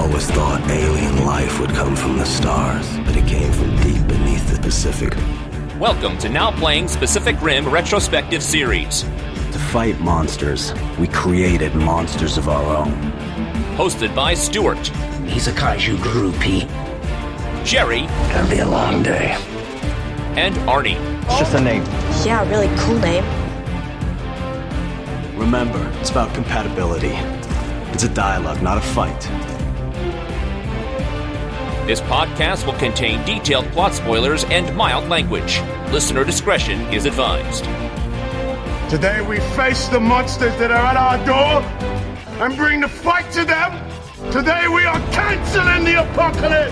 always thought alien life would come from the stars, but it came from deep beneath the Pacific. Welcome to Now Playing Pacific Rim Retrospective Series. To fight monsters, we created monsters of our own. Hosted by Stuart. He's a kaiju groupie. Jerry. Gonna be a long day. And Arnie. It's just a name. Yeah, really cool name. Remember, it's about compatibility. It's a dialogue, not a fight. This podcast will contain detailed plot spoilers and mild language. Listener discretion is advised. Today we face the monsters that are at our door and bring the fight to them. Today we are canceling the apocalypse.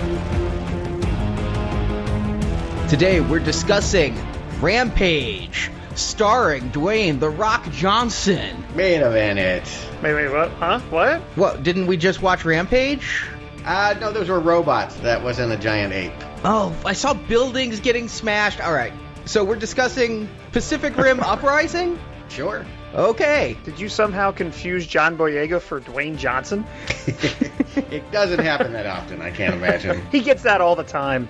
Today we're discussing Rampage, starring Dwayne "The Rock" Johnson. Wait a minute. Wait, what? Huh? What? What, didn't we just watch Rampage? No, those were robots. That wasn't a giant ape. Oh, I saw buildings getting smashed. All right, so we're discussing Pacific Rim Uprising? Sure. Okay. Did you somehow confuse John Boyega for Dwayne Johnson? It doesn't happen that often, I can't imagine. He gets that all the time.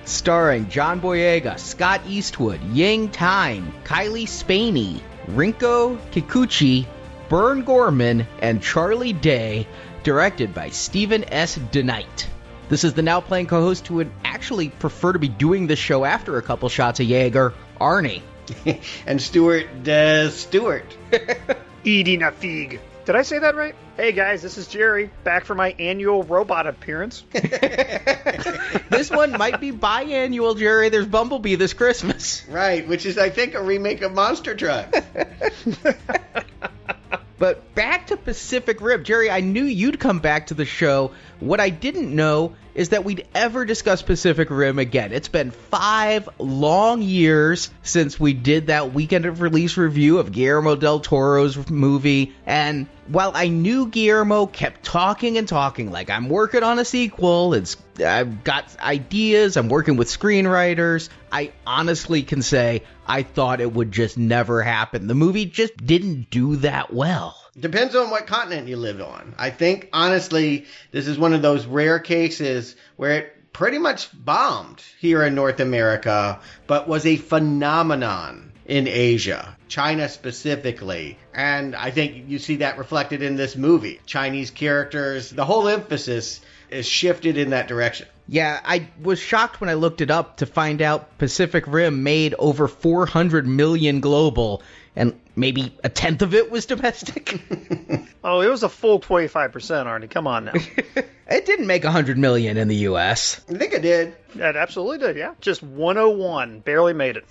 Starring John Boyega, Scott Eastwood, Ying Time, Kylie Spaney, Rinko Kikuchi, Bern Gorman, and Charlie Day, directed by Stephen S. DeKnight. This is the Now Playing co-host who would actually prefer to be doing this show after a couple shots of Jaeger, Arnie. And Stuart does Stuart. Eating a fig. Did I say that right? Hey guys, this is Jerry, back for my annual robot appearance. This one might be biannual, Jerry. There's Bumblebee this Christmas. Right, which is, I think, a remake of Monster Truck. But back to Pacific Rim. Jerry, I knew you'd come back to the show. What I didn't know is that we'd ever discuss Pacific Rim again. It's been 5 long years since we did that weekend of release review of Guillermo del Toro's movie. And while I knew Guillermo kept talking and talking, like, I'm working on a sequel, I've got ideas, I'm working with screenwriters, I honestly can say I thought it would just never happen. The movie just didn't do that well. Depends on what continent you live on. I think, honestly, this is one of those rare cases where it pretty much bombed here in North America, but was a phenomenon in Asia, China specifically. And I think you see that reflected in this movie. Chinese characters, the whole emphasis is shifted in that direction. Yeah, I was shocked when I looked it up to find out Pacific Rim made over $400 million global, and maybe a tenth of it was domestic. Oh, it was a full 25%, Arnie. Come on now. It didn't make $100 million in the U.S. I think it did. It absolutely did, yeah. Just 101. Barely made it.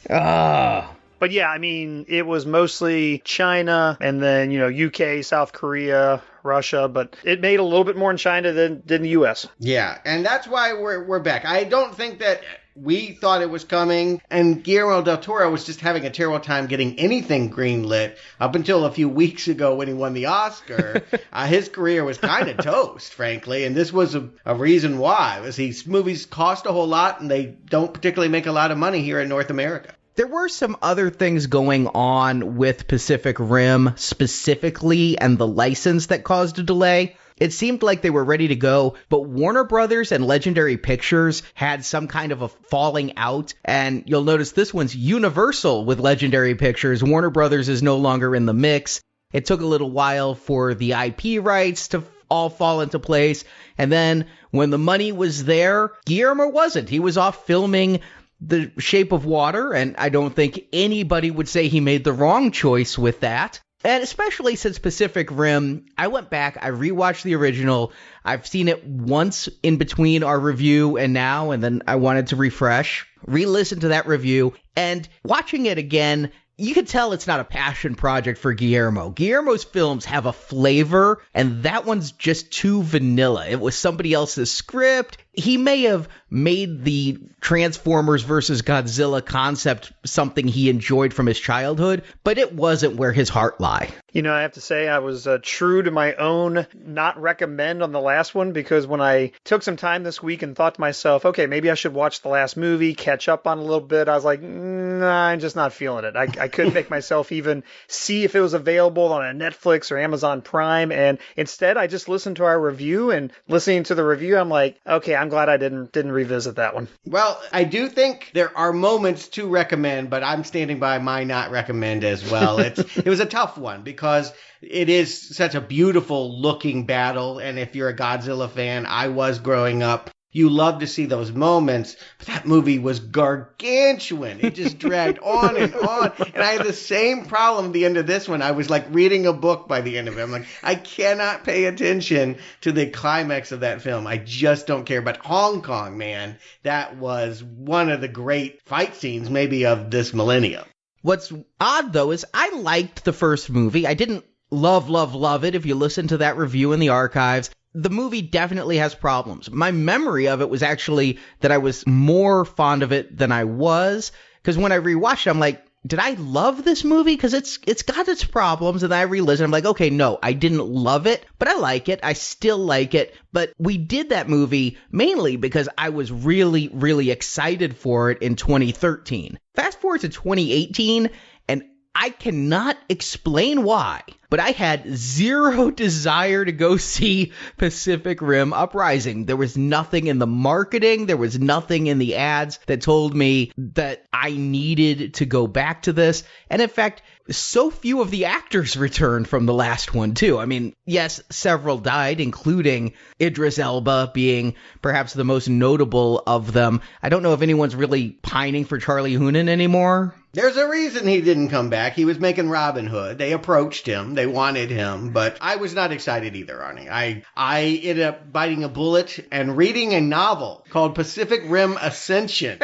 But yeah, I mean, it was mostly China and then, UK, South Korea, Russia, but it made a little bit more in China than the US. Yeah, and that's why we're back. I don't think that we thought it was coming, and Guillermo del Toro was just having a terrible time getting anything greenlit up until a few weeks ago when he won the Oscar. His career was kind of toast, frankly, and this was a reason why. These movies cost a whole lot, and they don't particularly make a lot of money here in North America. There were some other things going on with Pacific Rim specifically and the license that caused a delay. It seemed like they were ready to go, but Warner Brothers and Legendary Pictures had some kind of a falling out, and you'll notice this one's Universal with Legendary Pictures. Warner Brothers is no longer in the mix. It took a little while for the IP rights to all fall into place, and then when the money was there, Guillermo wasn't. He was off filming The Shape of Water, and I don't think anybody would say he made the wrong choice with that. And especially since Pacific Rim, I went back, I rewatched the original. I've seen it once in between our review and now, and then I wanted to re-listen to that review. And watching it again, you could tell it's not a passion project for Guillermo. Guillermo's films have a flavor, and that one's just too vanilla. It was somebody else's script. he may have made the Transformers versus Godzilla concept something he enjoyed from his childhood, but it wasn't where his heart lie. You know, I have to say I was true to my own not recommend on the last one, because when I took some time this week and thought to myself, okay, maybe I should watch the last movie, catch up on a little bit, I was like, nah, I'm just not feeling it. I couldn't make myself even see if it was available on a Netflix or Amazon Prime, and instead I just listened to our review, and listening to the review, I'm like, okay, I'm glad I didn't revisit that one. Well, I do think there are moments to recommend, but I'm standing by my not recommend as well. It was a tough one because it is such a beautiful looking battle. And if you're a Godzilla fan, I was growing up, you love to see those moments, but that movie was gargantuan. It just dragged on and on. And I had the same problem at the end of this one. I was like reading a book by the end of it. I'm like, I cannot pay attention to the climax of that film. I just don't care. But Hong Kong, man, that was one of the great fight scenes maybe of this millennium. What's odd, though, is I liked the first movie. I didn't love it. If you listen to that review in the archives, the movie definitely has problems. My memory of it was actually that I was more fond of it than I was, because when I rewatched it, I'm like, did I love this movie? Because it's got its problems, and then I re-listened. I'm like, okay, no, I didn't love it, but I like it. I still like it. But we did that movie mainly because I was really, really excited for it in 2013. Fast forward to 2018, and I cannot explain why, but I had zero desire to go see Pacific Rim Uprising. There was nothing in the marketing, there was nothing in the ads that told me that I needed to go back to this. And in fact, so few of the actors returned from the last one, too. I mean, yes, several died, including Idris Elba being perhaps the most notable of them. I don't know if anyone's really pining for Charlie Hunnam anymore. There's a reason he didn't come back. He was making Robin Hood. They approached him. They wanted him, but I was not excited either, Arnie. I ended up biting a bullet and reading a novel called Pacific Rim Ascension.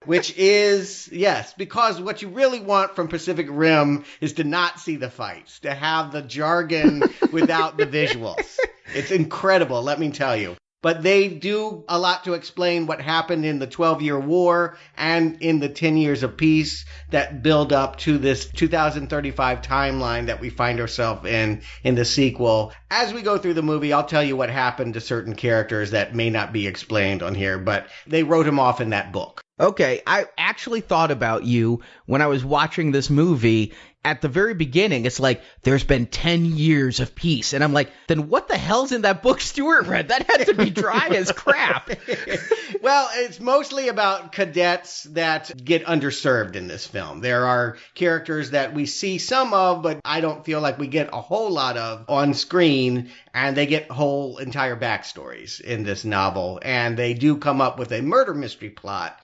Which is, yes, because what you really want from Pacific Rim is to not see the fights, to have the jargon without the visuals. It's incredible, let me tell you. But they do a lot to explain what happened in the 12-year war and in the 10 years of peace that build up to this 2035 timeline that we find ourselves in the sequel. As we go through the movie, I'll tell you what happened to certain characters that may not be explained on here, but they wrote them off in that book. Okay, I actually thought about you when I was watching this movie. At the very beginning, it's like, there's been 10 years of peace. And I'm like, then what the hell's in that book Stuart read? That had to be dry as crap. Well, it's mostly about cadets that get underserved in this film. There are characters that we see some of, but I don't feel like we get a whole lot of on screen. And they get whole entire backstories in this novel. And they do come up with a murder mystery plot.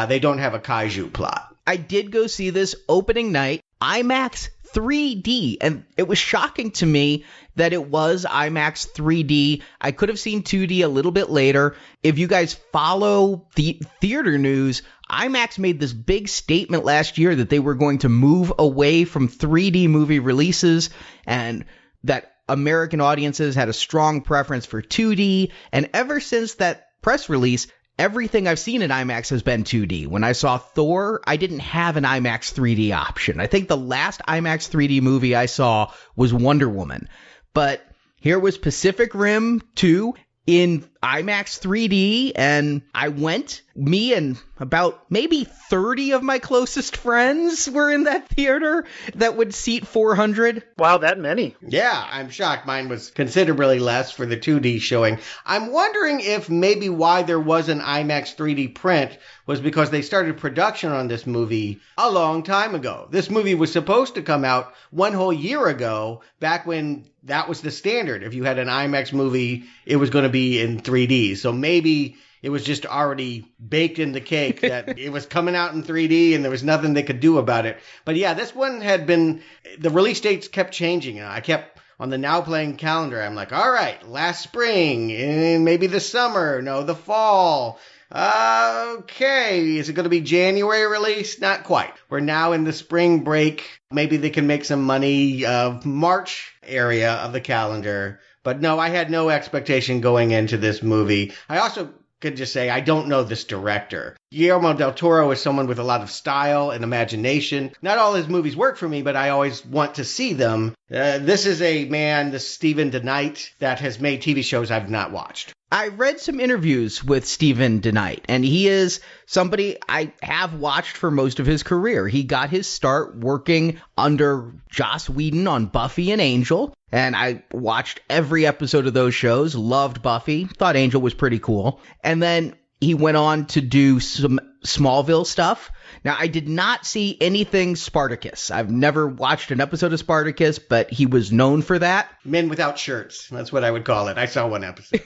They don't have a kaiju plot. I did go see this opening night, IMAX 3D, and it was shocking to me that it was IMAX 3D. I could have seen 2D a little bit later. If you guys follow the theater news, IMAX made this big statement last year that they were going to move away from 3D movie releases and that American audiences had a strong preference for 2D. And ever since that press release, everything I've seen in IMAX has been 2D. When I saw Thor, I didn't have an IMAX 3D option. I think the last IMAX 3D movie I saw was Wonder Woman. But here was Pacific Rim 2 in IMAX 3D, and I went. Me and about maybe 30 of my closest friends were in that theater that would seat 400. Wow, that many. Yeah, I'm shocked. Mine was considerably less for the 2D showing. I'm wondering if maybe why there was an IMAX 3D print was because they started production on this movie a long time ago. This movie was supposed to come out one whole year ago, back when that was the standard. If you had an IMAX movie, it was going to be in 3D. So maybe it was just already baked in the cake that it was coming out in 3D and there was nothing they could do about it. But yeah, this one had been, the release dates kept changing. I kept on the Now Playing calendar. I'm like, all right, last spring, and maybe the summer, no, the fall. Okay, is it going to be January release? Not quite. We're now in the spring break. Maybe they can make some money, March area of the calendar. But no, I had no expectation going into this movie. I also could just say, I don't know this director. Guillermo del Toro is someone with a lot of style and imagination. Not all his movies work for me, but I always want to see them. This is a man, this Stephen DeKnight, that has made TV shows I've not watched. I read some interviews with Stephen DeKnight, and he is somebody I have watched for most of his career. He got his start working under Joss Whedon on Buffy and Angel, and I watched every episode of those shows, loved Buffy, thought Angel was pretty cool, and then he went on to do some Smallville stuff. Now, I did not see anything Spartacus. I've never watched an episode of Spartacus, but he was known for that. Men Without Shirts, that's what I would call it. I saw one episode.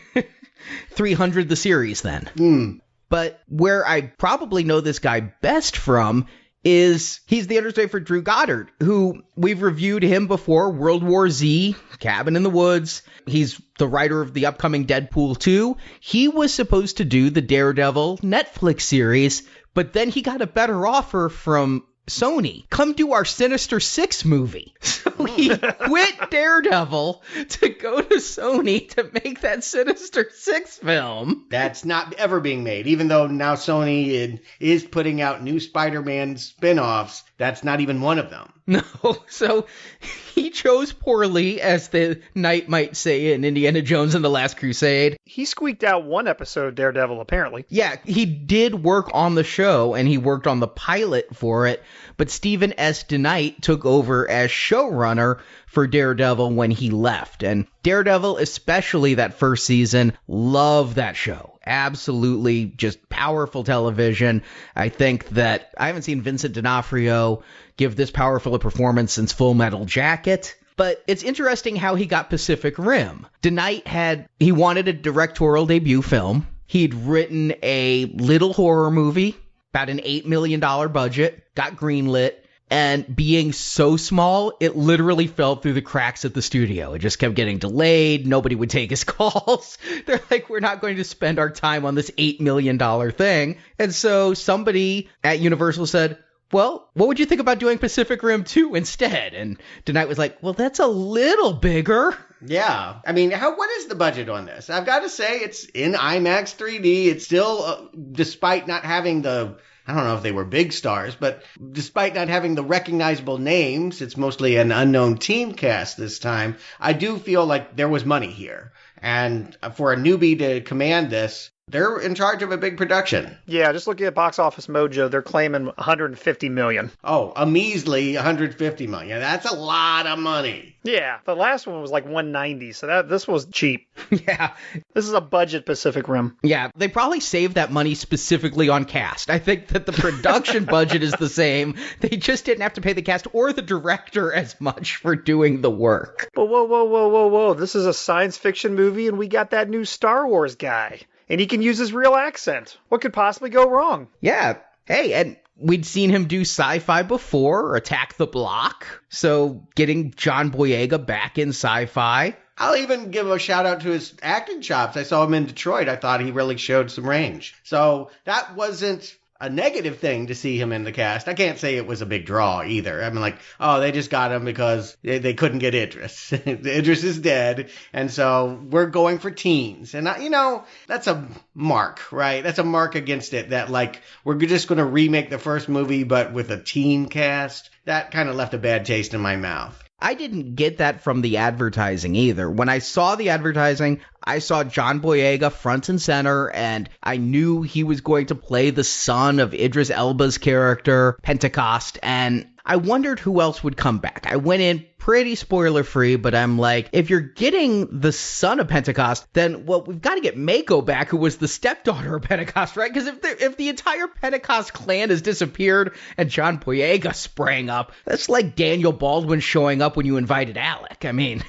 300 the series then. But where I probably know this guy best from is he's the understudy for Drew Goddard, who we've reviewed him before, World War Z, Cabin in the Woods. He's the writer of the upcoming Deadpool 2. He was supposed to do the Daredevil Netflix series, but then he got a better offer from Sony. Come do our Sinister Six movie. So he quit Daredevil to go to Sony to make that Sinister Six film. That's not ever being made, even though now Sony is putting out new Spider-Man spin-offs. That's not even one of them. No, so he chose poorly, as the knight might say in Indiana Jones and the Last Crusade. He squeaked out one episode of Daredevil, apparently. Yeah, he did work on the show, and he worked on the pilot for it, but Stephen S. DeKnight took over as showrunner for Daredevil when he left. And Daredevil, especially that first season, love that show. Absolutely just powerful television. I think that I haven't seen Vincent D'Onofrio give this powerful a performance since Full Metal Jacket. But it's interesting how he got Pacific Rim. DeKnight he wanted a directorial debut film. He'd written a little horror movie, about an $8 million budget, got greenlit. And being so small, it literally fell through the cracks at the studio. It just kept getting delayed. Nobody would take his calls. They're like, we're not going to spend our time on this $8 million thing. And so somebody at Universal said, well, what would you think about doing Pacific Rim 2 instead? And DeKnight was like, well, that's a little bigger. Yeah. I mean, what is the budget on this? I've got to say, it's in IMAX 3D. It's still, despite not having I don't know if they were big stars, but despite not having the recognizable names, it's mostly an unknown team cast this time. I do feel like there was money here. And for a newbie to command this, they're in charge of a big production. Yeah, just looking at Box Office Mojo, they're claiming $150 million. Oh, a measly $150 million. That's a lot of money. Yeah, the last one was like $190, so this was cheap. Yeah. This is a budget Pacific Rim. Yeah, they probably saved that money specifically on cast. I think that the production budget is the same. They just didn't have to pay the cast or the director as much for doing the work. But whoa. This is a science fiction movie, and we got that new Star Wars guy. And he can use his real accent. What could possibly go wrong? Yeah. Hey, and we'd seen him do sci-fi before, Attack the Block. So getting John Boyega back in sci-fi. I'll even give a shout out to his acting chops. I saw him in Detroit. I thought he really showed some range. So that wasn't a negative thing to see him in the cast. I can't say it was a big draw either. I mean, like, oh, they just got him because they couldn't get Idris. Idris is dead, and so we're going for teens. And, that's a mark, right? That's a mark against it, that, like, we're just going to remake the first movie, but with a teen cast. That kind of left a bad taste in my mouth. I didn't get that from the advertising either. When I saw the advertising, I saw John Boyega front and center, and I knew he was going to play the son of Idris Elba's character, Pentecost, and I wondered who else would come back. I went in pretty spoiler-free, but I'm like, if you're getting the son of Pentecost, then, well, we've got to get Mako back, who was the stepdaughter of Pentecost, right? Because if the entire Pentecost clan has disappeared and John Boyega sprang up, that's like Daniel Baldwin showing up when you invited Alec. I mean...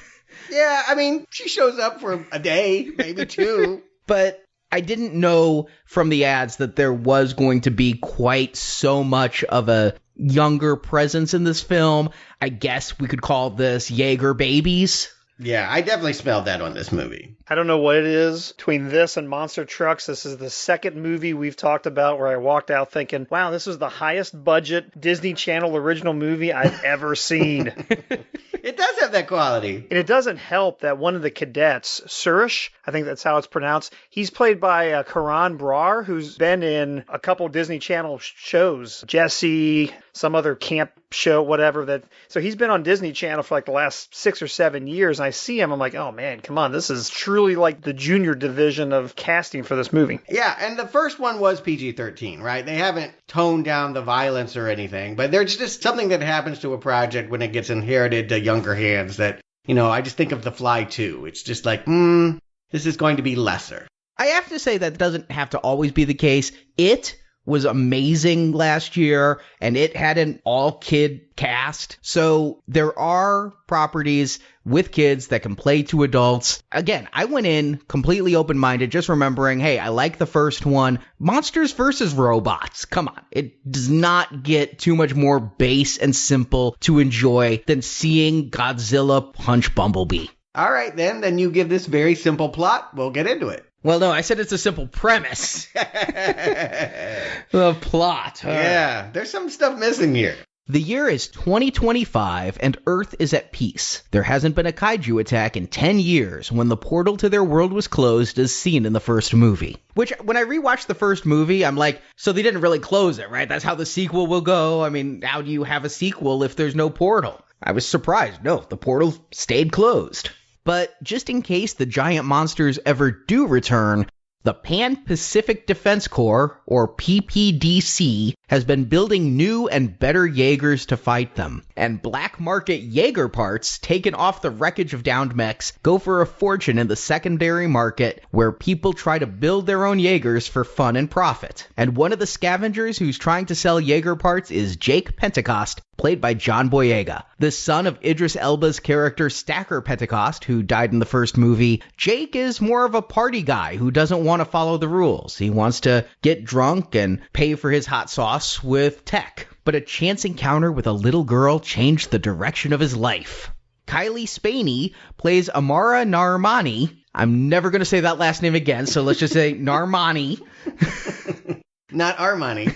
Yeah, I mean, she shows up for a day, maybe two. But I didn't know from the ads that there was going to be quite so much of a younger presence in this film. I guess we could call this Jaeger babies. Yeah, I definitely smelled that on this movie. I don't know what it is between this and Monster Trucks. This is the second movie we've talked about where I walked out thinking, wow, this is the highest budget Disney Channel original movie I've ever seen. It does have that quality. And it doesn't help that one of the cadets, Surish, I think that's how it's pronounced, he's played by Karan Brar, who's been in a couple Disney Channel shows. Jesse, some other camp show, whatever. So he's been on Disney Channel for like the last 6 or 7 years. And I see him, I'm like, oh man, come on. This is truly like the junior division of casting for this movie. Yeah, and the first one was PG-13, right? They haven't toned down the violence or anything, but there's just something that happens to a project when it gets inherited to younger hands that, I just think of The Fly 2. It's just like, this is going to be lesser. I have to say that doesn't have to always be the case. It was amazing last year, and it had an all-kid cast. So there are properties with kids that can play to adults. Again, I went in completely open-minded, just remembering, hey, I like the first one. Monsters versus robots. Come on. It does not get too much more base and simple to enjoy than seeing Godzilla punch Bumblebee. All right, then you give this very simple plot. We'll get into it. Well, no, I said it's a simple premise. The plot. Yeah, there's some stuff missing here. The year is 2025, and Earth is at peace. There hasn't been a kaiju attack in 10 years when the portal to their world was closed as seen in the first movie. Which, when I rewatched the first movie, I'm like, so they didn't really close it, right? That's how the sequel will go. I mean, how do you have a sequel if there's no portal? I was surprised. No, the portal stayed closed. But just in case the giant monsters ever do return, the Pan-Pacific Defense Corps, or PPDC, has been building new and better Jaegers to fight them. And black market Jaeger parts taken off the wreckage of downed mechs go for a fortune in the secondary market, where people try to build their own Jaegers for fun and profit. And one of the scavengers who's trying to sell Jaeger parts is Jake Pentecost, played by John Boyega. The son of Idris Elba's character Stacker Pentecost, who died in the first movie, Jake is more of a party guy who doesn't want to follow the rules. He wants to get drunk and pay for his hot sauce with tech. But a chance encounter with a little girl changed the direction of his life. Kylie Spaney plays Amara Narmani. I'm never going to say that last name again, so let's just say Narmani. Not Armani.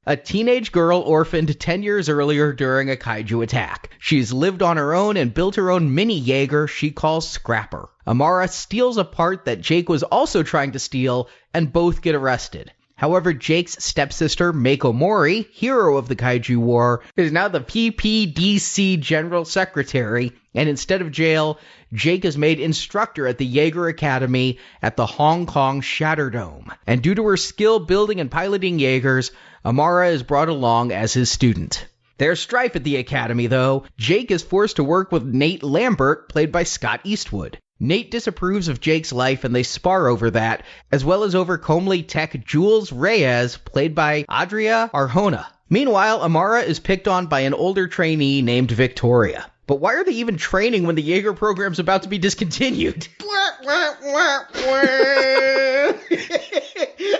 A teenage girl orphaned 10 years earlier during a kaiju attack. She's lived on her own and built her own mini Jaeger she calls Scrapper. Amara steals a part that Jake was also trying to steal, and both get arrested. However, Jake's stepsister, Mako Mori, hero of the kaiju war, is now the PPDC General Secretary, and instead of jail, Jake is made instructor at the Jaeger Academy at the Hong Kong Shatterdome. And due to her skill building and piloting Jaegers, Amara is brought along as his student. There's strife at the academy, though. Jake is forced to work with Nate Lambert, played by Scott Eastwood. Nate disapproves of Jake's life, and they spar over that, as well as over comely tech Jules Reyes, played by Adria Arjona. Meanwhile, Amara is picked on by an older trainee named Victoria. But why are they even training when the Jaeger program's about to be discontinued?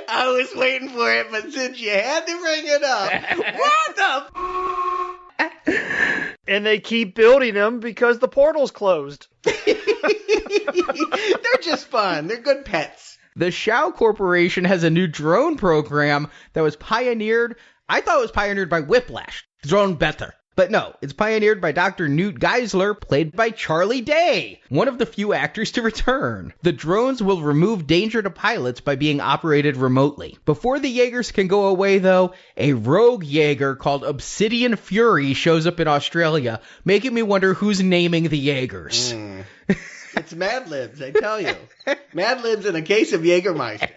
I was waiting for it, but since you had to bring it up, what the And they keep building them because the portal's closed. They're just fun. They're good pets. The Shao Corporation has a new drone program that was pioneered. I thought it was pioneered by Whiplash. Drone better. But no, it's pioneered by Dr. Newt Geisler, played by Charlie Day, one of the few actors to return. The drones will remove danger to pilots by being operated remotely. Before the Jaegers can go away, though, a rogue Jaeger called Obsidian Fury shows up in Australia, making me wonder who's naming the Jaegers. It's Mad Libs, I tell you. Mad Libs and a case of Jägermeister.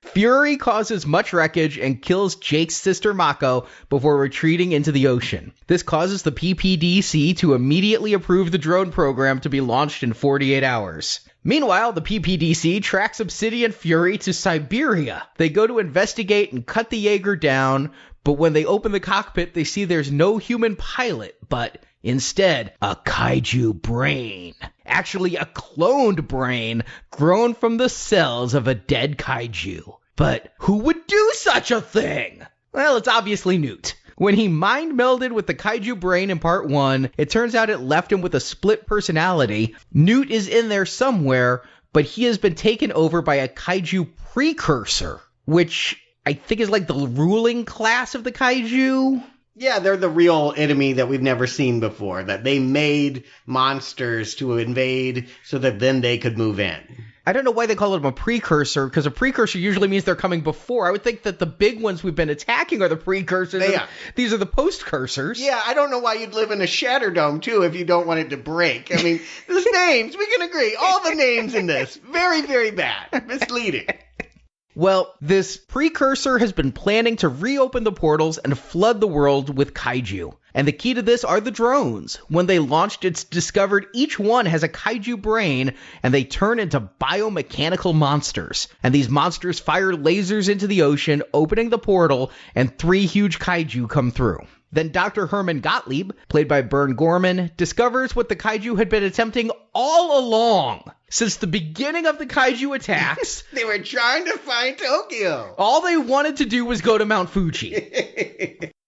Fury causes much wreckage and kills Jake's sister Mako before retreating into the ocean. This causes the PPDC to immediately approve the drone program to be launched in 48 hours. Meanwhile, the PPDC tracks Obsidian Fury to Siberia. They go to investigate and cut the Jaeger down, but when they open the cockpit, they see there's no human pilot, but instead, a kaiju brain. Actually, a cloned brain grown from the cells of a dead kaiju. But who would do such a thing? Well, it's obviously Newt. When he mind melded with the kaiju brain in part 1, it turns out it left him with a split personality. Newt is in there somewhere, but he has been taken over by a kaiju precursor, which I think is like the ruling class of the kaiju. Yeah, they're the real enemy that we've never seen before, that they made monsters to invade so that then they could move in. I don't know why they call them a precursor, because a precursor usually means they're coming before. I would think that the big ones we've been attacking are the precursors. These are the post-cursors. Yeah, I don't know why you'd live in a Shatterdome, too, if you don't want it to break. I mean, the names, we can agree. All the names in this, very, very bad. Misleading. Well, this precursor has been planning to reopen the portals and flood the world with kaiju. And the key to this are the drones. When they launched, it's discovered each one has a kaiju brain, and they turn into biomechanical monsters. And these monsters fire lasers into the ocean, opening the portal, and 3 huge kaiju come through. Then Dr. Herman Gottlieb, played by Bern Gorman, discovers what the kaiju had been attempting all along. Since the beginning of the kaiju attacks, they were trying to find Tokyo. All they wanted to do was go to Mount Fuji.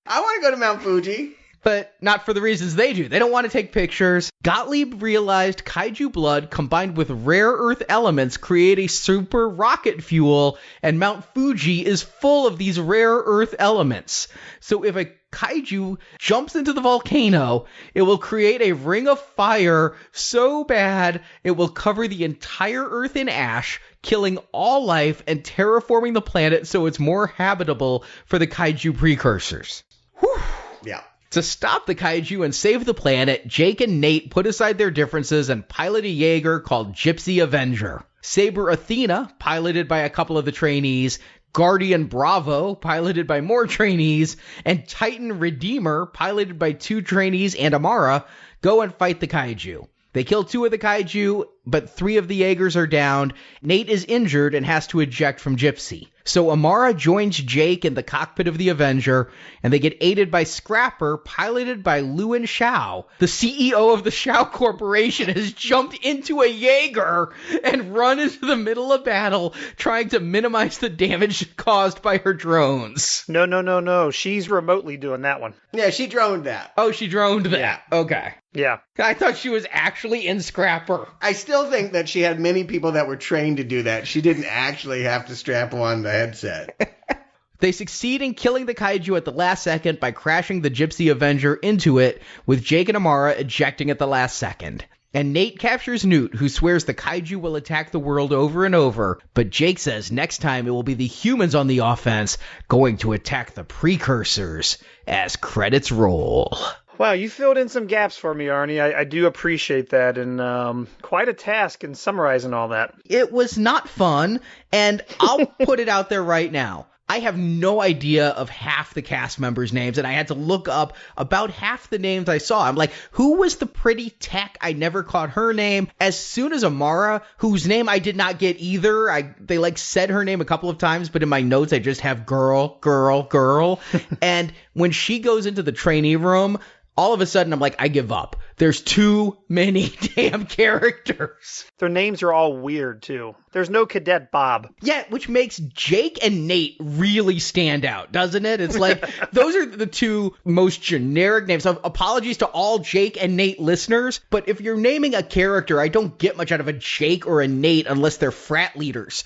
I want to go to Mount Fuji. But not for the reasons they do. They don't want to take pictures. Gottlieb realized kaiju blood combined with rare earth elements create a super rocket fuel, and Mount Fuji is full of these rare earth elements. So if a kaiju jumps into the volcano, it will create a ring of fire so bad it will cover the entire earth in ash, killing all life and terraforming the planet so it's more habitable for the kaiju precursors. Whew. Yeah. To stop the kaiju and save the planet, Jake and Nate put aside their differences and pilot a Jaeger called Gypsy Avenger. Saber Athena, piloted by a couple of the trainees, Guardian Bravo, piloted by more trainees, and Titan Redeemer, piloted by 2 trainees and Amara, go and fight the kaiju. They kill 2 of the kaiju, but 3 of the Jaegers are downed. Nate is injured and has to eject from Gypsy. So Amara joins Jake in the cockpit of the Avenger, and they get aided by Scrapper, piloted by Luan Shao. The CEO of the Shao Corporation has jumped into a Jaeger and run into the middle of battle, trying to minimize the damage caused by her drones. No. She's remotely doing that one. Yeah, she droned that. Oh, she droned that. Yeah. Okay. Yeah. I thought she was actually in Scrapper. I still think that she had many people that were trained to do that. She didn't actually have to strap on the headset. They succeed in killing the kaiju at the last second by crashing the Gypsy Avenger into it, with Jake and Amara ejecting at the last second. And Nate captures Newt, who swears the kaiju will attack the world over and over, but Jake says next time it will be the humans on the offense going to attack the precursors, as credits roll. Wow, you filled in some gaps for me, Arnie. I do appreciate that, and quite a task in summarizing all that. It was not fun, and I'll put it out there right now. I have no idea of half the cast members' names, and I had to look up about half the names I saw. I'm like, who was the pretty tech? I never caught her name. As soon as Amara, whose name I did not get either, they said her name a couple of times, but in my notes I just have girl. And when she goes into the trainee room, all of a sudden, I'm like, I give up. There's too many damn characters. Their names are all weird, too. There's no Cadet Bob. Yeah, which makes Jake and Nate really stand out, doesn't it? It's like, those are the 2 most generic names. So apologies to all Jake and Nate listeners, but if you're naming a character, I don't get much out of a Jake or a Nate unless they're frat leaders.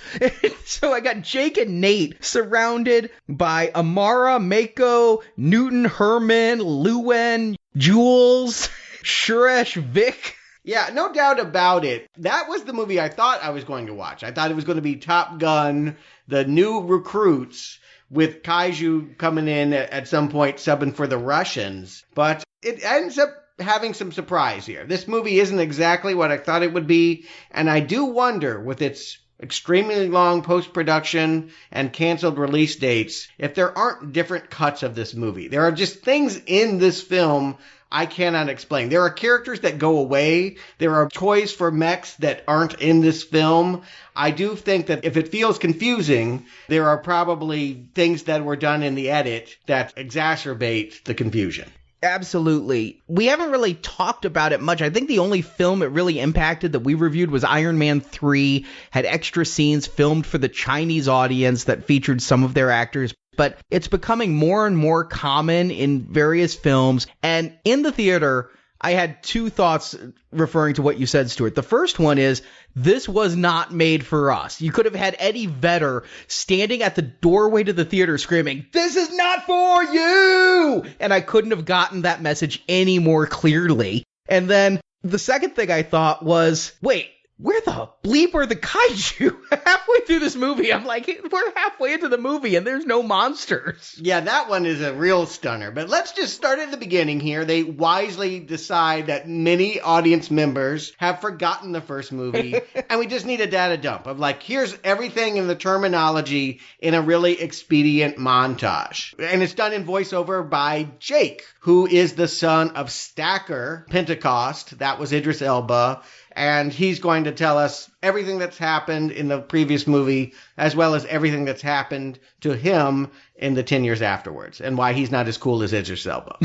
So I got Jake and Nate surrounded by Amara, Mako, Newton, Herman, Luan, Jules, Suresh, Vic. Yeah, no doubt about it. That was the movie I thought I was going to watch. I thought it was going to be Top Gun, the new recruits, with kaiju coming in at some point subbing for the Russians. But it ends up having some surprise here. This movie isn't exactly what I thought it would be, and I do wonder, with its extremely long post-production and canceled release dates, if there aren't different cuts of this movie. There are just things in this film I cannot explain. There are characters that go away. There are toys for mechs that aren't in this film. I do think that if it feels confusing, there are probably things that were done in the edit that exacerbate the confusion. Absolutely. We haven't really talked about it much. I think the only film it really impacted that we reviewed was Iron Man 3, had extra scenes filmed for the Chinese audience that featured some of their actors. but it's becoming more and more common in various films. And in the theater, I had two thoughts referring to what you said, Stuart. The first one is, this was not made for us. You could have had Eddie Vedder standing at the doorway to the theater screaming, "This is not for you!" And I couldn't have gotten that message any more clearly. And then the second thing I thought was, wait, where the bleep are the kaiju? Halfway through this movie, I'm like, we're halfway into the movie and there's no monsters. Yeah, that one is a real stunner. But let's just start at the beginning here. They wisely decide that many audience members have forgotten the first movie, and we just need a data dump of like, here's everything in the terminology in a really expedient montage. And it's done in voiceover by Jake, who is the son of Stacker Pentecost. That was Idris Elba. And he's going to tell us everything that's happened in the previous movie, as well as everything that's happened to him in the 10 years afterwards, and why he's not as cool as Idris Elba.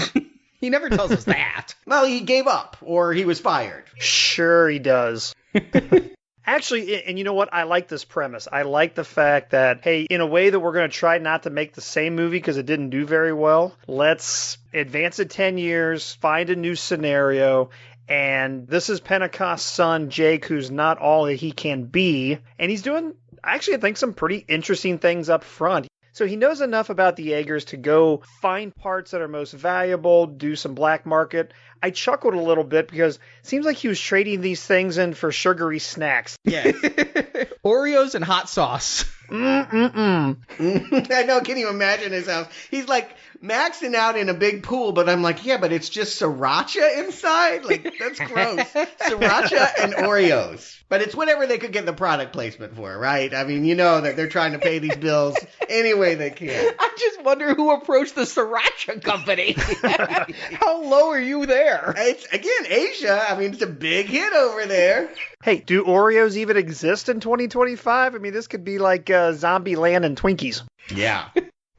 He never tells us that. Well, he gave up, or he was fired. Sure he does. Actually, and you know what? I like this premise. I like the fact that, hey, in a way that we're going to try not to make the same movie because it didn't do very well, let's advance it 10 years, find a new scenario. And this is Pentecost's son, Jake, who's not all that he can be. And he's doing, actually, I think, some pretty interesting things up front. So he knows enough about the Jaegers to go find parts that are most valuable, do some black market. I chuckled a little bit because it seems like he was trading these things in for sugary snacks. Yeah. Oreos and hot sauce. I know, can you imagine his house? He's like maxing out in a big pool, but I'm like, yeah, but it's just sriracha inside? Like, that's gross. Sriracha and Oreos. But it's whatever they could get the product placement for, right? I mean, you know that they're trying to pay these bills any way they can. I just wonder who approached the sriracha company. How low are you there? It's, again, Asia. I mean, it's a big hit over there. Hey, do Oreos even exist in 2025? I mean, this could be like Zombie Land and Twinkies. Yeah.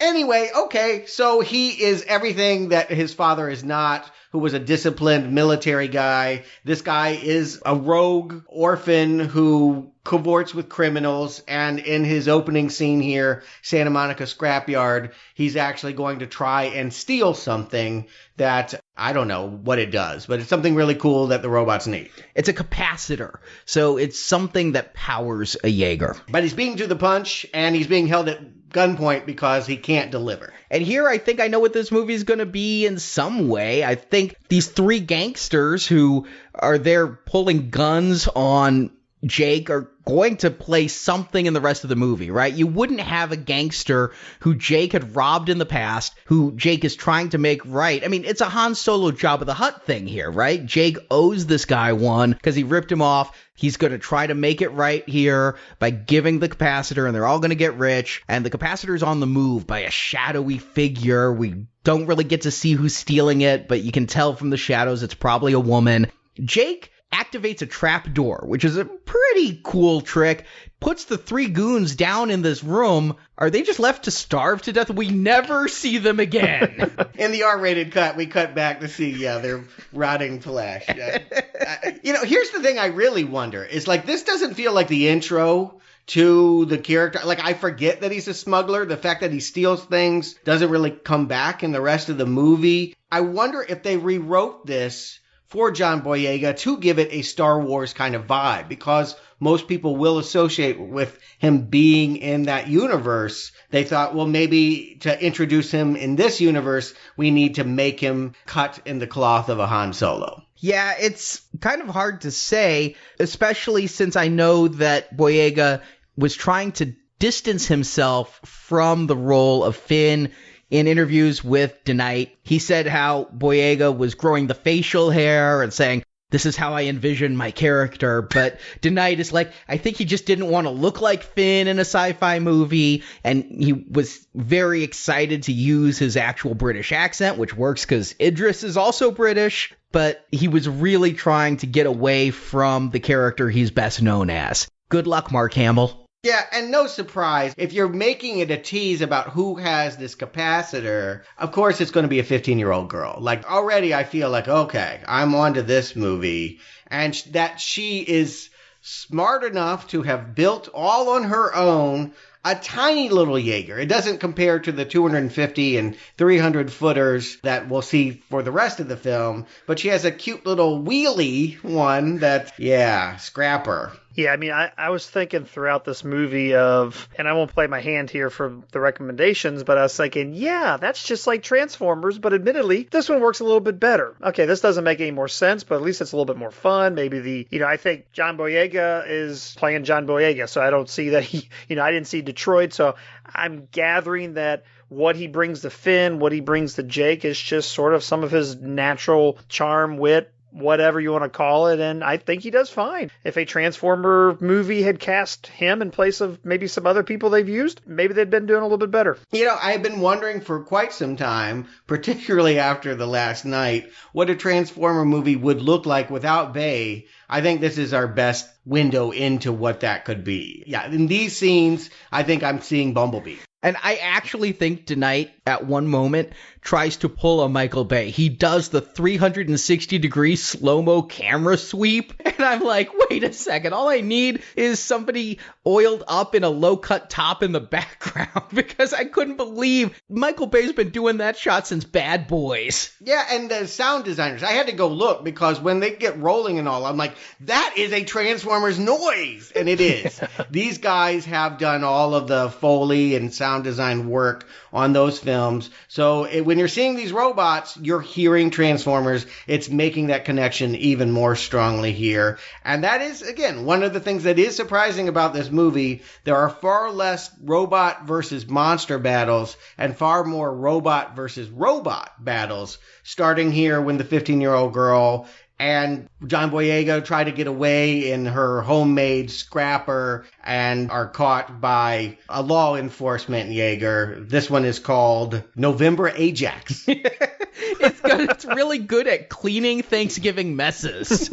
Anyway, okay, so he is everything that his father is not, who was a disciplined military guy. This guy is a rogue orphan who cavorts with criminals, and in his opening scene here, Santa Monica Scrapyard, he's actually going to try and steal something that, I don't know what it does, but it's something really cool that the robots need. It's a capacitor, so it's something that powers a Jaeger. But he's beaten to the punch, and he's being held at gunpoint because he can't deliver. And here I think I know what this movie is going to be in some way. I think these three gangsters who are there pulling guns on Jake are going to play something in the rest of the movie, right? You wouldn't have a gangster who Jake had robbed in the past, who Jake is trying to make right. I mean, it's a Han Solo Jabba the Hutt thing here, right? Jake owes this guy one because he ripped him off. He's going to try to make it right here by giving the capacitor, and they're all going to get rich. And the capacitor's on the move by a shadowy figure. We don't really get to see who's stealing it, but you can tell from the shadows it's probably a woman. Jake activates a trap door, which is a pretty cool trick, puts the three goons down in this room. Are they just left to starve to death? We never see them again. In the R-rated cut, we cut back to see, their rotting flesh. Here's the thing I really wonder, is like, this doesn't feel like the intro to the character. Like, I forget that he's a smuggler. The fact that he steals things doesn't really come back in the rest of the movie. I wonder if they rewrote this for John Boyega to give it a Star Wars kind of vibe, because most people will associate with him being in that universe. They thought, well, maybe to introduce him in this universe, we need to make him cut in the cloth of a Han Solo. Yeah, it's kind of hard to say, especially since I know that Boyega was trying to distance himself from the role of Finn. In interviews with DeKnight, he said how Boyega was growing the facial hair and saying, this is how I envision my character. But DeKnight is like, I think he just didn't want to look like Finn in a sci-fi movie. And he was very excited to use his actual British accent, which works because Idris is also British. But he was really trying to get away from the character he's best known as. Good luck, Mark Hamill. Yeah, and no surprise, if you're making it a tease about who has this capacitor, of course it's going to be a 15-year-old girl. Like, already I feel like, okay, I'm on to this movie, and that she is smart enough to have built all on her own a tiny little Jaeger. It doesn't compare to the 250 and 300 footers that we'll see for the rest of the film, but she has a cute little wheelie one that, yeah, scrapper. Yeah, I mean, I was thinking throughout this movie of, and I won't play my hand here for the recommendations, but I was thinking, yeah, that's just like Transformers, but admittedly, this one works a little bit better. Okay, this doesn't make any more sense, but at least it's a little bit more fun. Maybe I think John Boyega is playing John Boyega, so I don't see that I didn't see Detroit, so I'm gathering that what he brings to Finn, what he brings to Jake is just sort of some of his natural charm, wit, whatever you want to call it, and I think he does fine. If a Transformer movie had cast him in place of maybe some other people they've used, maybe they'd been doing a little bit better. I've been wondering for quite some time, particularly after the last night, what a Transformer movie would look like without Bay. I think this is our best window into what that could be. Yeah, in these scenes, I think I'm seeing Bumblebee. And I actually think tonight, at one moment, tries to pull a Michael Bay. He does the 360-degree slow-mo camera sweep. And I'm like, wait a second. All I need is somebody oiled up in a low-cut top in the background. Because I couldn't believe Michael Bay's been doing that shot since Bad Boys. Yeah, and the sound designers. I had to go look because when they get rolling and all, I'm like, that is a Transformers noise. And it is. These guys have done all of the Foley and sound design work on those films. So when you're seeing these robots, you're hearing Transformers. It's making that connection even more strongly here. And that is, again, one of the things that is surprising about this movie. There are far less robot versus monster battles and far more robot versus robot battles, starting here when the 15-year-old girl and John Boyega try to get away in her homemade scrapper and are caught by a law enforcement Jaeger. This one is called November Ajax. It's really good at cleaning Thanksgiving messes.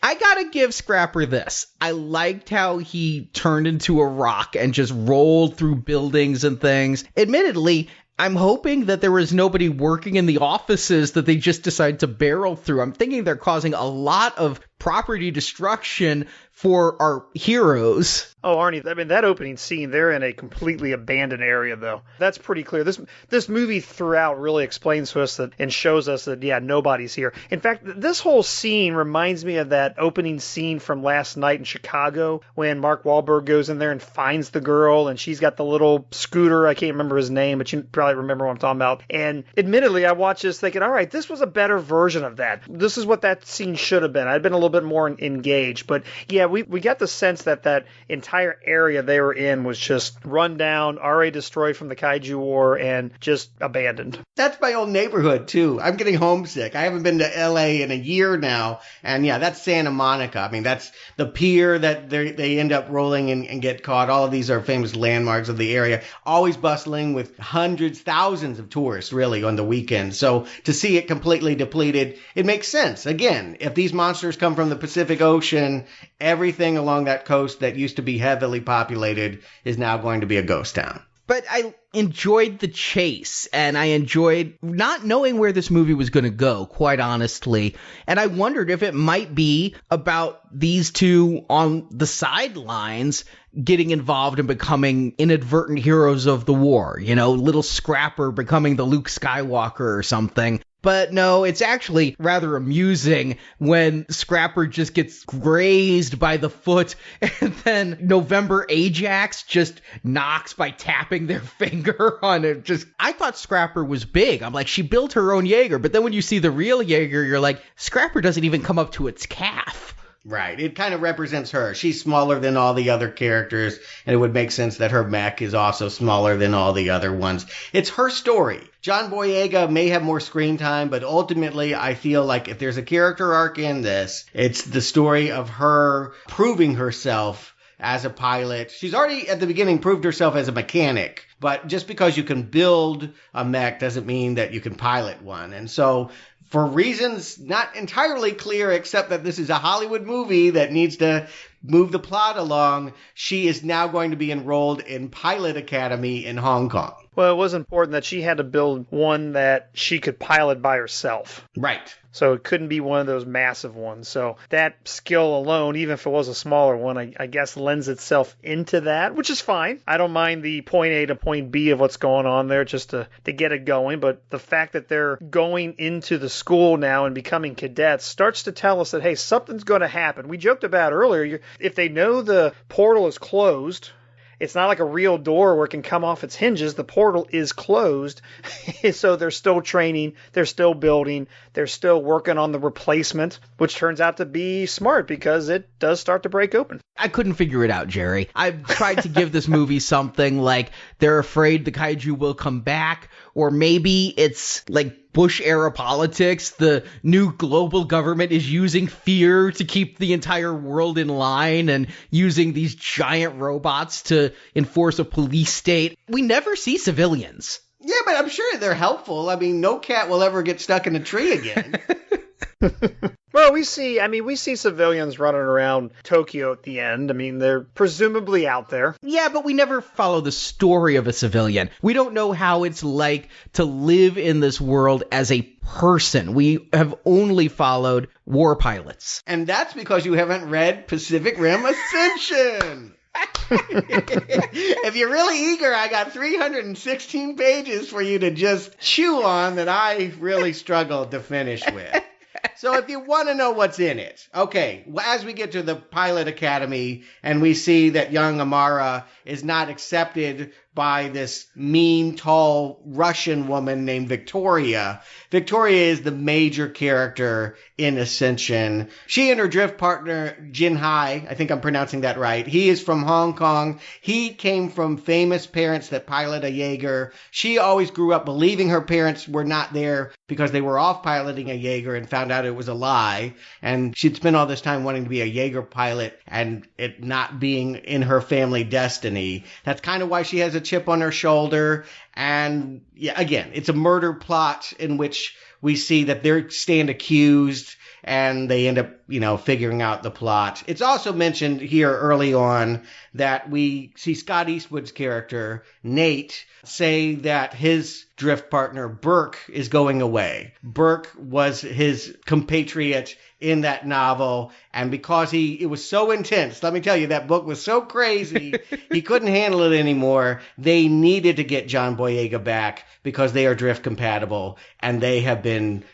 I gotta give Scrapper this. I liked how he turned into a rock and just rolled through buildings and things. Admittedly, I'm hoping that there was nobody working in the offices that they just decided to barrel through. I'm thinking they're causing a lot of property destruction for our heroes. Oh, Arnie, I mean, that opening scene, they're in a completely abandoned area, though. That's pretty clear. This movie throughout really explains to us that and shows us that, yeah, nobody's here. In fact, this whole scene reminds me of that opening scene from last night in Chicago when Mark Wahlberg goes in there and finds the girl, and she's got the little scooter. I can't remember his name, but you probably remember what I'm talking about. And admittedly, I watched this thinking, all right, this was a better version of that. This is what that scene should have been. I'd been a little bit more engaged. But, yeah, we got the sense that entire area they were in was just run down, already destroyed from the kaiju war, and just abandoned. That's my old neighborhood, too. I'm getting homesick. I haven't been to L.A. in a year now. And, yeah, that's Santa Monica. I mean, that's the pier that they end up rolling and get caught. All of these are famous landmarks of the area. Always bustling with hundreds, thousands of tourists, really, on the weekend. So to see it completely depleted, it makes sense. Again, if these monsters come from the Pacific Ocean, everything along that coast that used to be heavily populated is now going to be a ghost town. But I enjoyed the chase, and I enjoyed not knowing where this movie was going to go, quite honestly. And I wondered if it might be about these two on the sidelines getting involved and becoming inadvertent heroes of the war. You know, little Scrapper becoming the Luke Skywalker or something. But no, it's actually rather amusing when Scrapper just gets grazed by the foot and then November Ajax just knocks by tapping their finger on it. I thought Scrapper was big. I'm like, she built her own Jaeger. But then when you see the real Jaeger, you're like, Scrapper doesn't even come up to its calf. Right. It kind of represents her. She's smaller than all the other characters, and it would make sense that her mech is also smaller than all the other ones. It's her story. John Boyega may have more screen time, but ultimately I feel like if there's a character arc in this, it's the story of her proving herself as a pilot. She's already at the beginning proved herself as a mechanic, but just because you can build a mech doesn't mean that you can pilot one. And so for reasons not entirely clear, except that this is a Hollywood movie that needs to move the plot along, she is now going to be enrolled in Pilot Academy in Hong Kong. Well, it was important that she had to build one that she could pilot by herself. Right. So it couldn't be one of those massive ones. So that skill alone, even if it was a smaller one, I guess lends itself into that, which is fine. I don't mind the point A to point B of what's going on there just to get it going. But the fact that they're going into the school now and becoming cadets starts to tell us that, hey, something's going to happen. We joked about earlier, if they know the portal is closed, it's not like a real door where it can come off its hinges. The portal is closed. So they're still training. They're still building. They're still working on the replacement, which turns out to be smart because it does start to break open. I couldn't figure it out, Jerry. I've tried to give this movie something like they're afraid the kaiju will come back, or maybe it's like Bush-era politics. The new global government is using fear to keep the entire world in line and using these giant robots to enforce a police state. We never see civilians. Yeah, but I'm sure they're helpful. I mean, no cat will ever get stuck in a tree again. Well, we see civilians running around Tokyo at the end. I mean, they're presumably out there. Yeah, but we never follow the story of a civilian. We don't know how it's like to live in this world as a person. We have only followed war pilots. And that's because you haven't read Pacific Rim Ascension. If you're really eager, I got 316 pages for you to just chew on that I really struggled to finish with. So if you want to know what's in it, okay, as we get to the Pilot Academy and we see that young Amara is not accepted by this mean, tall Russian woman named Victoria. Victoria is the major character in Ascension. She and her drift partner, Jin Hai, I think I'm pronouncing that right. He is from Hong Kong. He came from famous parents that pilot a Jaeger. She always grew up believing her parents were not there because they were off piloting a Jaeger and found out it was a lie. And she'd spent all this time wanting to be a Jaeger pilot and it not being in her family destiny. That's kind of why she has a chip on her shoulder. And yeah, again, it's a murder plot in which we see that they stand accused and they end up, figuring out the plot. It's also mentioned here early on that we see Scott Eastwood's character, Nate, say that his drift partner, Burke, is going away. Burke was his compatriot in that novel, and because it was so intense, let me tell you, that book was so crazy, he couldn't handle it anymore. They needed to get John Boyega back because they are drift compatible, and they have been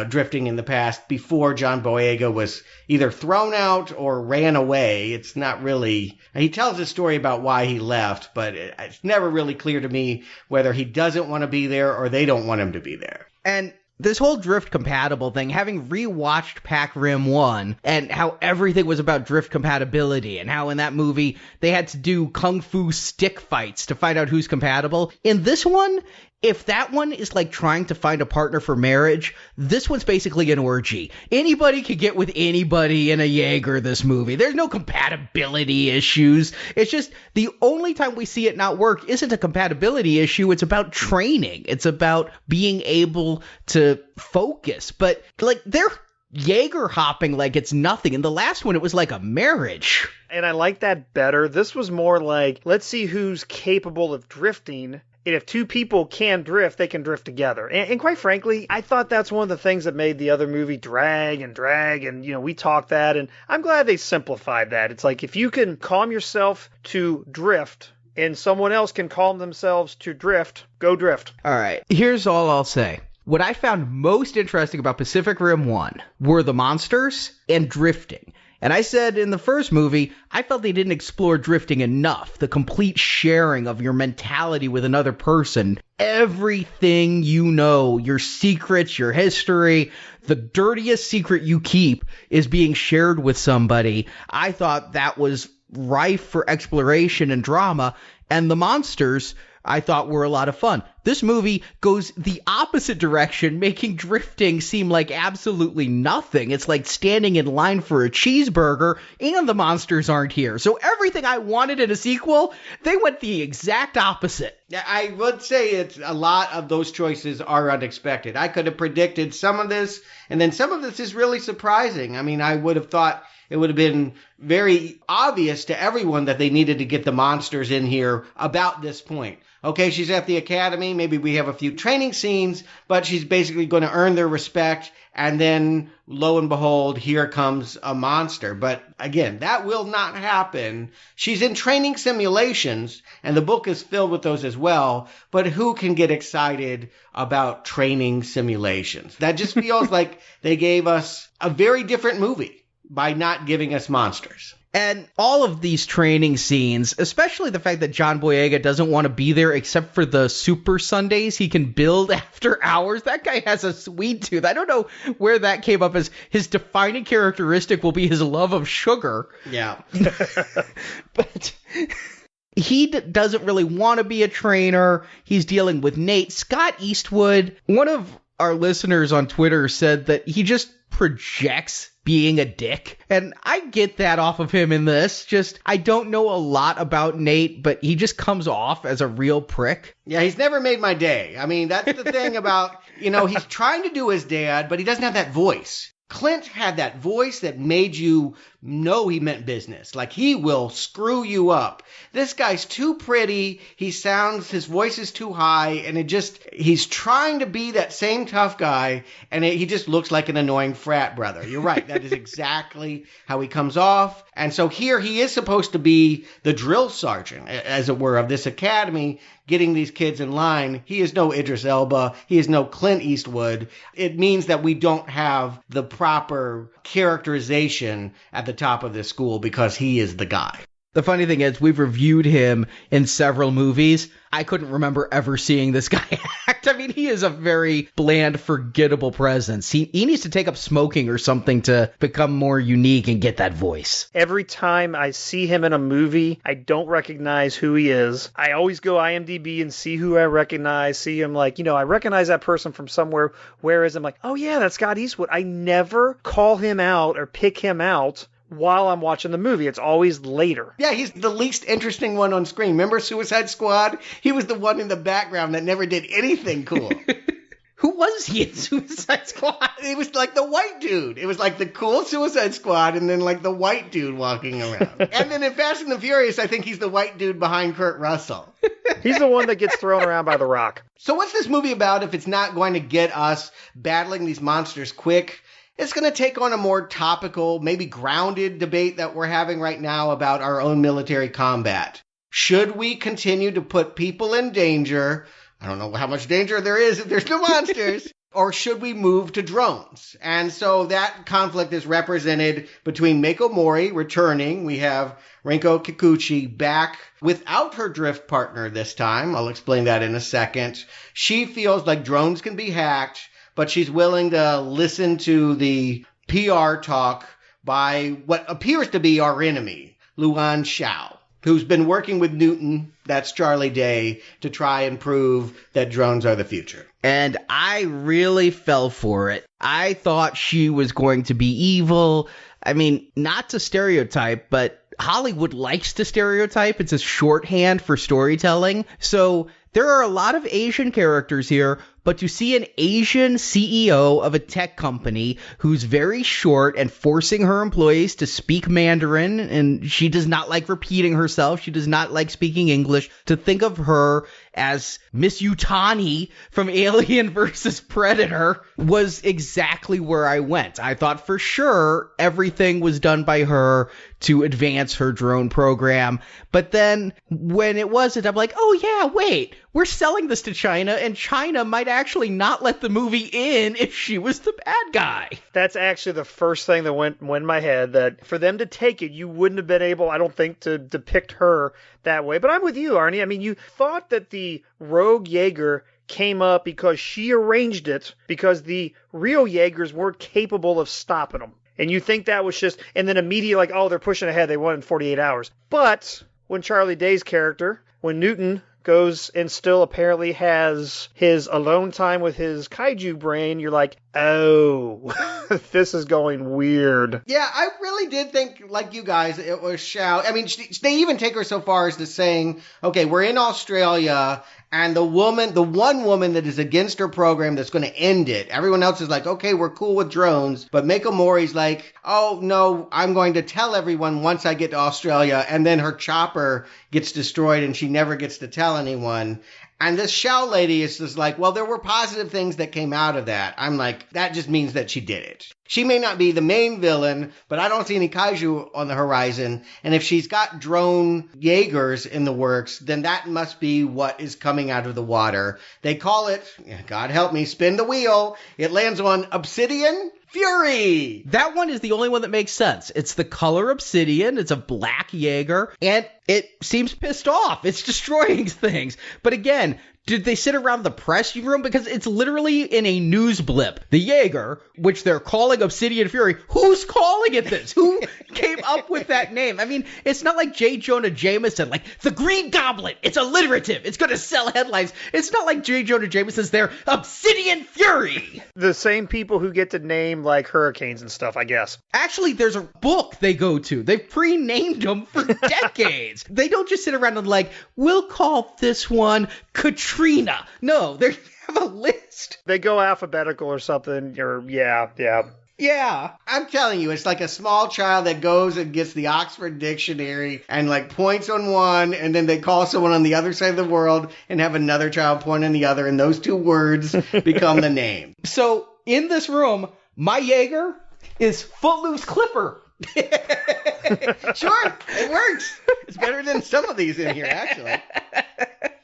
drifting in the past before John Boyega was either thrown out or ran away. It's not really... He tells a story about why he left, but it's never really clear to me whether he doesn't want to be there or they don't want him to be there. And this whole drift compatible thing, having rewatched Pac Rim 1 and how everything was about drift compatibility and how in that movie they had to do kung fu stick fights to find out who's compatible. In this one, if that one is like trying to find a partner for marriage, this one's basically an orgy. Anybody can get with anybody in a Jaeger this movie. There's no compatibility issues. It's just the only time we see it not work isn't a compatibility issue. It's about training. It's about being able to focus. But like they're Jaeger hopping like it's nothing. In the last one, it was like a marriage. And I like that better. This was more like, let's see who's capable of drifting. And if two people can drift, they can drift together. And quite frankly, I thought that's one of the things that made the other movie drag. And, we talked that. And I'm glad they simplified that. It's like if you can calm yourself to drift and someone else can calm themselves to drift, go drift. All right. Here's all I'll say. What I found most interesting about Pacific Rim 1 were the monsters and drifting. And I said in the first movie, I felt they didn't explore drifting enough. The complete sharing of your mentality with another person. Everything you know, your secrets, your history, the dirtiest secret you keep is being shared with somebody. I thought that was rife for exploration and drama. And the monsters, I thought, were a lot of fun. This movie goes the opposite direction, making drifting seem like absolutely nothing. It's like standing in line for a cheeseburger, and the monsters aren't here. So everything I wanted in a sequel, they went the exact opposite. I would say it's a lot of those choices are unexpected. I could have predicted some of this, and then some of this is really surprising. I mean, I would have thought it would have been very obvious to everyone that they needed to get the monsters in here about this point. Okay, she's at the academy. Maybe we have a few training scenes, but she's basically going to earn their respect. And then, lo and behold, here comes a monster. But again, that will not happen. She's in training simulations, and the book is filled with those as well. But who can get excited about training simulations? That just feels like they gave us a very different movie by not giving us monsters. And all of these training scenes, especially the fact that John Boyega doesn't want to be there except for the super Sundays he can build after hours. That guy has a sweet tooth. I don't know where that came up as his defining characteristic will be his love of sugar. Yeah. But he doesn't really want to be a trainer. He's dealing with Nate. Scott Eastwood, one of our listeners on Twitter, said that he just projects being a dick. And I get that off of him in this. Just, I don't know a lot about Nate, but he just comes off as a real prick. Yeah, he's never made my day. I mean, that's the thing about, he's trying to do his dad, but he doesn't have that voice. Clint had that voice that made you know he meant business. Like, he will screw you up. This guy's too pretty. His voice is too high, and he's trying to be that same tough guy, and he just looks like an annoying frat brother. You're right. That is exactly how he comes off. And so here he is supposed to be the drill sergeant, as it were, of this academy, getting these kids in line. He is no Idris Elba. He is no Clint Eastwood. It means that we don't have the proper characterization at the top of this school because he is the guy. The funny thing is, we've reviewed him in several movies. I couldn't remember ever seeing this guy act. I mean, he is a very bland, forgettable presence. He needs to take up smoking or something to become more unique and get that voice. Every time I see him in a movie, I don't recognize who he is. I always go IMDb and see who I recognize, see him like, I recognize that person from somewhere, whereas I'm like, oh yeah, that's Scott Eastwood. I never call him out or pick him out while I'm watching the movie. It's always later. Yeah, he's the least interesting one on screen. Remember Suicide Squad? He was the one in the background that never did anything cool. Who was he in Suicide Squad? It was like the white dude. It was like the cool Suicide Squad and then like the white dude walking around. And then in Fast and the Furious, I think he's the white dude behind Kurt Russell. He's the one that gets thrown around by The Rock. So what's this movie about if it's not going to get us battling these monsters quick? It's going to take on a more topical, maybe grounded debate that we're having right now about our own military combat. Should we continue to put people in danger? I don't know how much danger there is if there's no monsters. Or should we move to drones? And so that conflict is represented between Mako Mori returning. We have Rinko Kikuchi back without her drift partner this time. I'll explain that in a second. She feels like drones can be hacked, but she's willing to listen to the PR talk by what appears to be our enemy, Luan Xiao, who's been working with Newton, that's Charlie Day, to try and prove that drones are the future. And I really fell for it. I thought she was going to be evil. I mean, not to stereotype, but Hollywood likes to stereotype. It's a shorthand for storytelling. So there are a lot of Asian characters here, but to see an Asian CEO of a tech company who's very short and forcing her employees to speak Mandarin, and she does not like repeating herself, she does not like speaking English, to think of her as Miss Yutani from Alien vs. Predator was exactly where I went. I thought for sure everything was done by her to advance her drone program. But then when it wasn't, I'm like, oh yeah, wait, we're selling this to China, and China might actually not let the movie in if she was the bad guy. That's actually the first thing that went in my head, that for them to take it, you wouldn't have been able, I don't think, to depict her that way. But I'm with you, Arnie. I mean, you thought that the rogue Jaeger came up because she arranged it, because the real Jaegers weren't capable of stopping them. And you think that was just, and then immediately like, oh, they're pushing ahead, they won in 48 hours. But when Charlie Day's character, when Newton goes and still apparently has his alone time with his kaiju brain, you're like, oh, this is going weird. Yeah, I really did think, like you guys, it was Shao. I mean, they even take her so far as to saying, okay, we're in Australia, and the one woman that is against her program that's going to end it, everyone else is like, okay, we're cool with drones, but Mako Mori's like, oh, no, I'm going to tell everyone once I get to Australia, and then her chopper gets destroyed and she never gets to tell anyone. And this Shao lady is just like, well, there were positive things that came out of that. I'm like, that just means that she did it. She may not be the main villain, but I don't see any kaiju on the horizon. And if she's got drone Jaegers in the works, then that must be what is coming out of the water. They call it, God help me, spin the wheel. It lands on Obsidian Fury. That one is the only one that makes sense. It's the color obsidian. It's a black Jaeger, and it seems pissed off. It's destroying things. But again, did they sit around the press room? Because it's literally in a news blip. The Jaeger, which they're calling Obsidian Fury. Who's calling it this? Who came up with that name? I mean, it's not like J. Jonah Jameson, like, the Green Goblin. It's alliterative. It's going to sell headlines. It's not like J. Jonah Jameson's there. Obsidian Fury. The same people who get to name, like, hurricanes and stuff, I guess. Actually, there's a book they go to. They've pre-named them for decades. They don't just sit around and like, we'll call this one Katrina. No, they have a list. They go alphabetical or something, or yeah. Yeah. I'm telling you, it's like a small child that goes and gets the Oxford Dictionary and like points on one, and then they call someone on the other side of the world and have another child point on the other, and those two words become the name. So, in this room, my Jaeger is Footloose Clipper. Sure, it works. It's better than some of these in here, actually.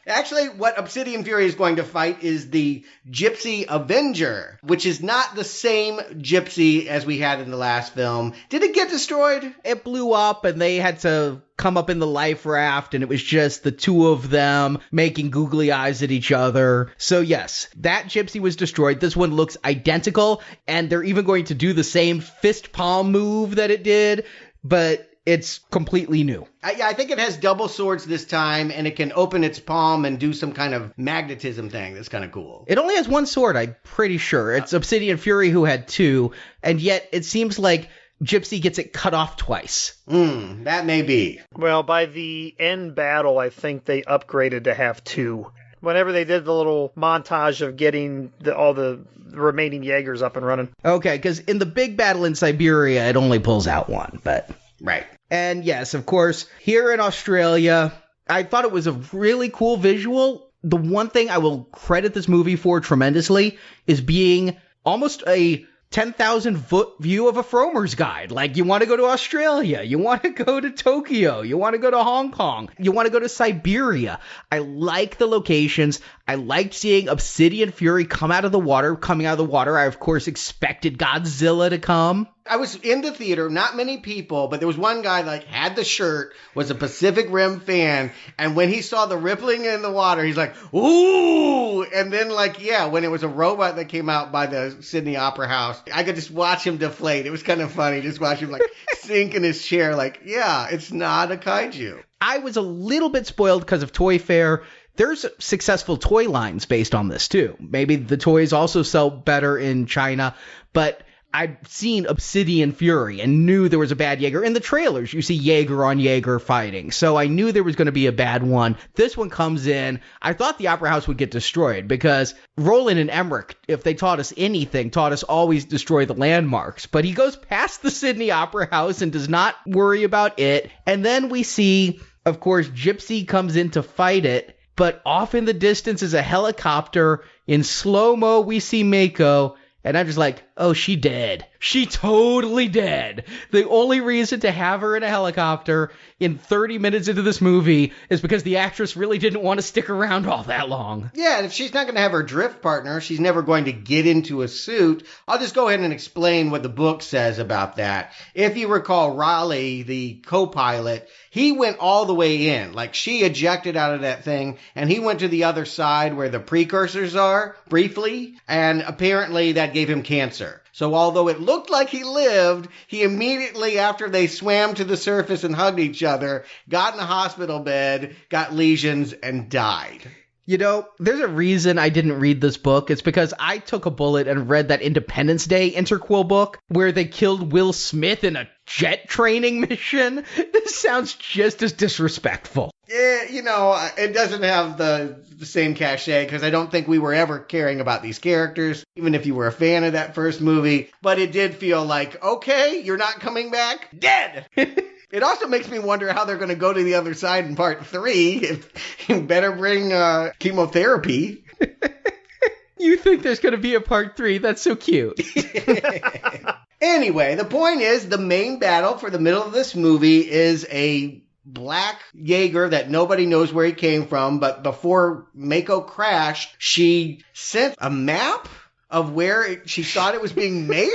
Actually, what Obsidian Fury is going to fight is the Gypsy Avenger, which is not the same Gypsy as we had in the last film. Did it get destroyed? It blew up, and they had to come up in the life raft, and it was just the two of them making googly eyes at each other. So yes, that Gypsy was destroyed. This one looks identical, and they're even going to do the same fist palm move that it did, but it's completely new. I think it has double swords this time, and it can open its palm and do some kind of magnetism thing that's kind of cool. It only has one sword, I'm pretty sure. It's Obsidian Fury who had two, and yet it seems like Gypsy gets it cut off twice. That may be. Well, by the end battle, I think they upgraded to have two. Whenever they did the little montage of getting all the remaining Jaegers up and running. Okay, because in the big battle in Siberia, it only pulls out one, but... Right. And yes, of course, here in Australia, I thought it was a really cool visual. The one thing I will credit this movie for tremendously is being almost a 10,000-foot view of a Frommer's guide. Like, you want to go to Australia, you want to go to Tokyo, you want to go to Hong Kong, you want to go to Siberia. I like the locations. I liked seeing Obsidian Fury coming out of the water. I, of course, expected Godzilla to come. I was in the theater, not many people, but there was one guy like had the shirt, was a Pacific Rim fan, and when he saw the rippling in the water, he's like, ooh! And then when it was a robot that came out by the Sydney Opera House, I could just watch him deflate. It was kind of funny, just watch him sink in his chair it's not a kaiju. I was a little bit spoiled because of Toy Fair. There's successful toy lines based on this too. Maybe the toys also sell better in China, but I'd seen Obsidian Fury and knew there was a bad Jaeger. In the trailers, you see Jaeger on Jaeger fighting. So I knew there was going to be a bad one. This one comes in. I thought the Opera House would get destroyed because Roland and Emmerich, if they taught us anything, taught us always destroy the landmarks. But he goes past the Sydney Opera House and does not worry about it. And then we see, of course, Gypsy comes in to fight it. But off in the distance is a helicopter. In slow-mo, we see Mako. And I'm just like, oh, she dead. She totally dead. The only reason to have her in a helicopter in 30 minutes into this movie is because the actress really didn't want to stick around all that long. Yeah, and if she's not going to have her drift partner, she's never going to get into a suit. I'll just go ahead and explain what the book says about that. If you recall, Raleigh, the co-pilot, he went all the way in. She ejected out of that thing, and he went to the other side where the precursors are, briefly, and apparently that gave him cancer. So although it looked like he lived, he immediately, after they swam to the surface and hugged each other, got in a hospital bed, got lesions, and died. You know, there's a reason I didn't read this book. It's because I took a bullet and read that Independence Day interquel book where they killed Will Smith in a jet training mission. This sounds just as disrespectful. Yeah, you know, it doesn't have the same cachet because I don't think we were ever caring about these characters, even if you were a fan of that first movie. But it did feel like, okay, you're not coming back? Dead! It also makes me wonder how they're going to go to the other side in part 3. If you better bring chemotherapy. You think there's going to be a part 3? That's so cute. Anyway, the point is the main battle for the middle of this movie is a black Jaeger that nobody knows where he came from. But before Mako crashed, she sent a map of where she thought it was being made?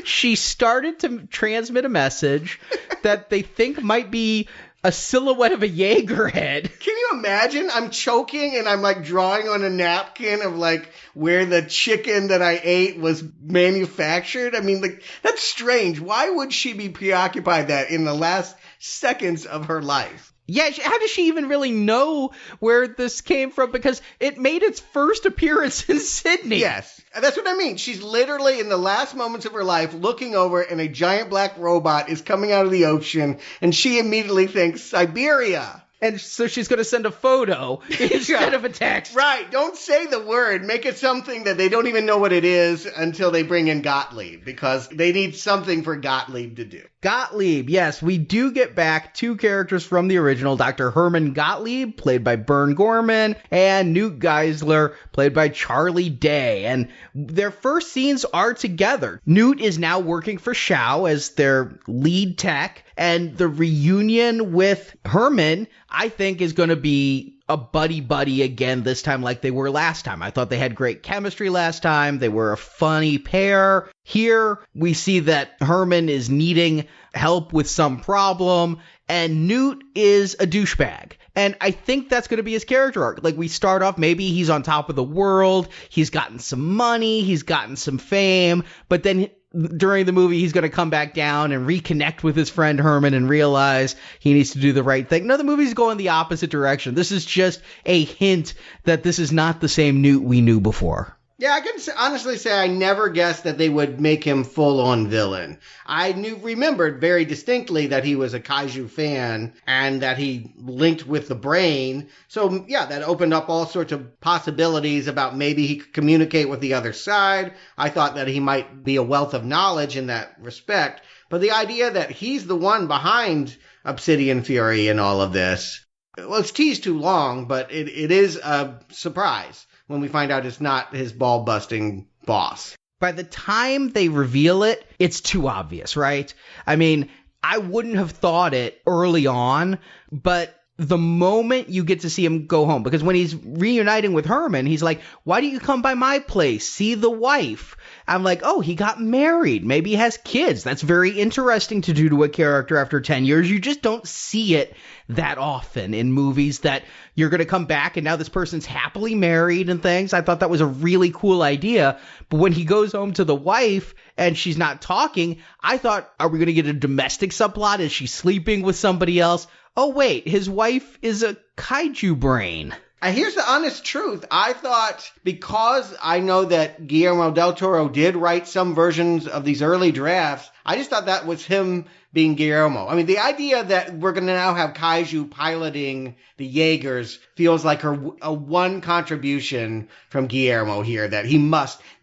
She started to transmit a message that they think might be a silhouette of a Jaeger head. Can you imagine? I'm choking and I'm like drawing on a napkin of like where the chicken that I ate was manufactured. I mean, like, that's strange. Why would she be preoccupied that in the last seconds of her life? Yeah, how does she even really know where this came from? Because it made its first appearance in Sydney. Yes, that's what I mean. She's literally in the last moments of her life looking over and a giant black robot is coming out of the ocean and she immediately thinks Siberia. And so she's going to send a photo instead of a text. Right. Don't say the word. Make it something that they don't even know what it is until they bring in Gottlieb, because they need something for Gottlieb to do. Gottlieb, yes, we do get back 2 characters from the original, Dr. Herman Gottlieb, played by Bern Gorman, and Newt Geisler, played by Charlie Day. And their first scenes are together. Newt is now working for Shao as their lead tech, and the reunion with Herman, I think, is going to be a buddy-buddy again this time like they were last time. I thought they had great chemistry last time. They were a funny pair. Here, we see that Herman is needing help with some problem, and Newt is a douchebag. And I think that's going to be his character arc. Like, we start off, maybe he's on top of the world, he's gotten some money, he's gotten some fame, but then during the movie, he's going to come back down and reconnect with his friend Herman and realize he needs to do the right thing. No, the movie's going the opposite direction. This is just a hint that this is not the same Newt we knew before. Yeah, I can honestly say I never guessed that they would make him full-on villain. I remembered very distinctly that he was a kaiju fan and that he linked with the brain. So, yeah, that opened up all sorts of possibilities about maybe he could communicate with the other side. I thought that he might be a wealth of knowledge in that respect. But the idea that he's the one behind Obsidian Fury and all of this, well, it's teased too long, but it is a surprise when we find out it's not his ball-busting boss. By the time they reveal it, it's too obvious, right? I mean, I wouldn't have thought it early on, but the moment you get to see him go home, because when he's reuniting with Herman, he's like, why do you come by my place? See the wife. I'm like, oh, he got married. Maybe he has kids. That's very interesting to do to a character after 10 years. You just don't see it that often in movies, that you're going to come back and now this person's happily married and things. I thought that was a really cool idea. But when he goes home to the wife and she's not talking, I thought, are we going to get a domestic subplot? Is she sleeping with somebody else? Oh, wait, his wife is a kaiju brain. Here's the honest truth. I thought, because I know that Guillermo del Toro did write some versions of these early drafts, I just thought that was him being Guillermo. I mean, the idea that we're going to now have kaiju piloting the Jaegers feels like a one contribution from Guillermo here, that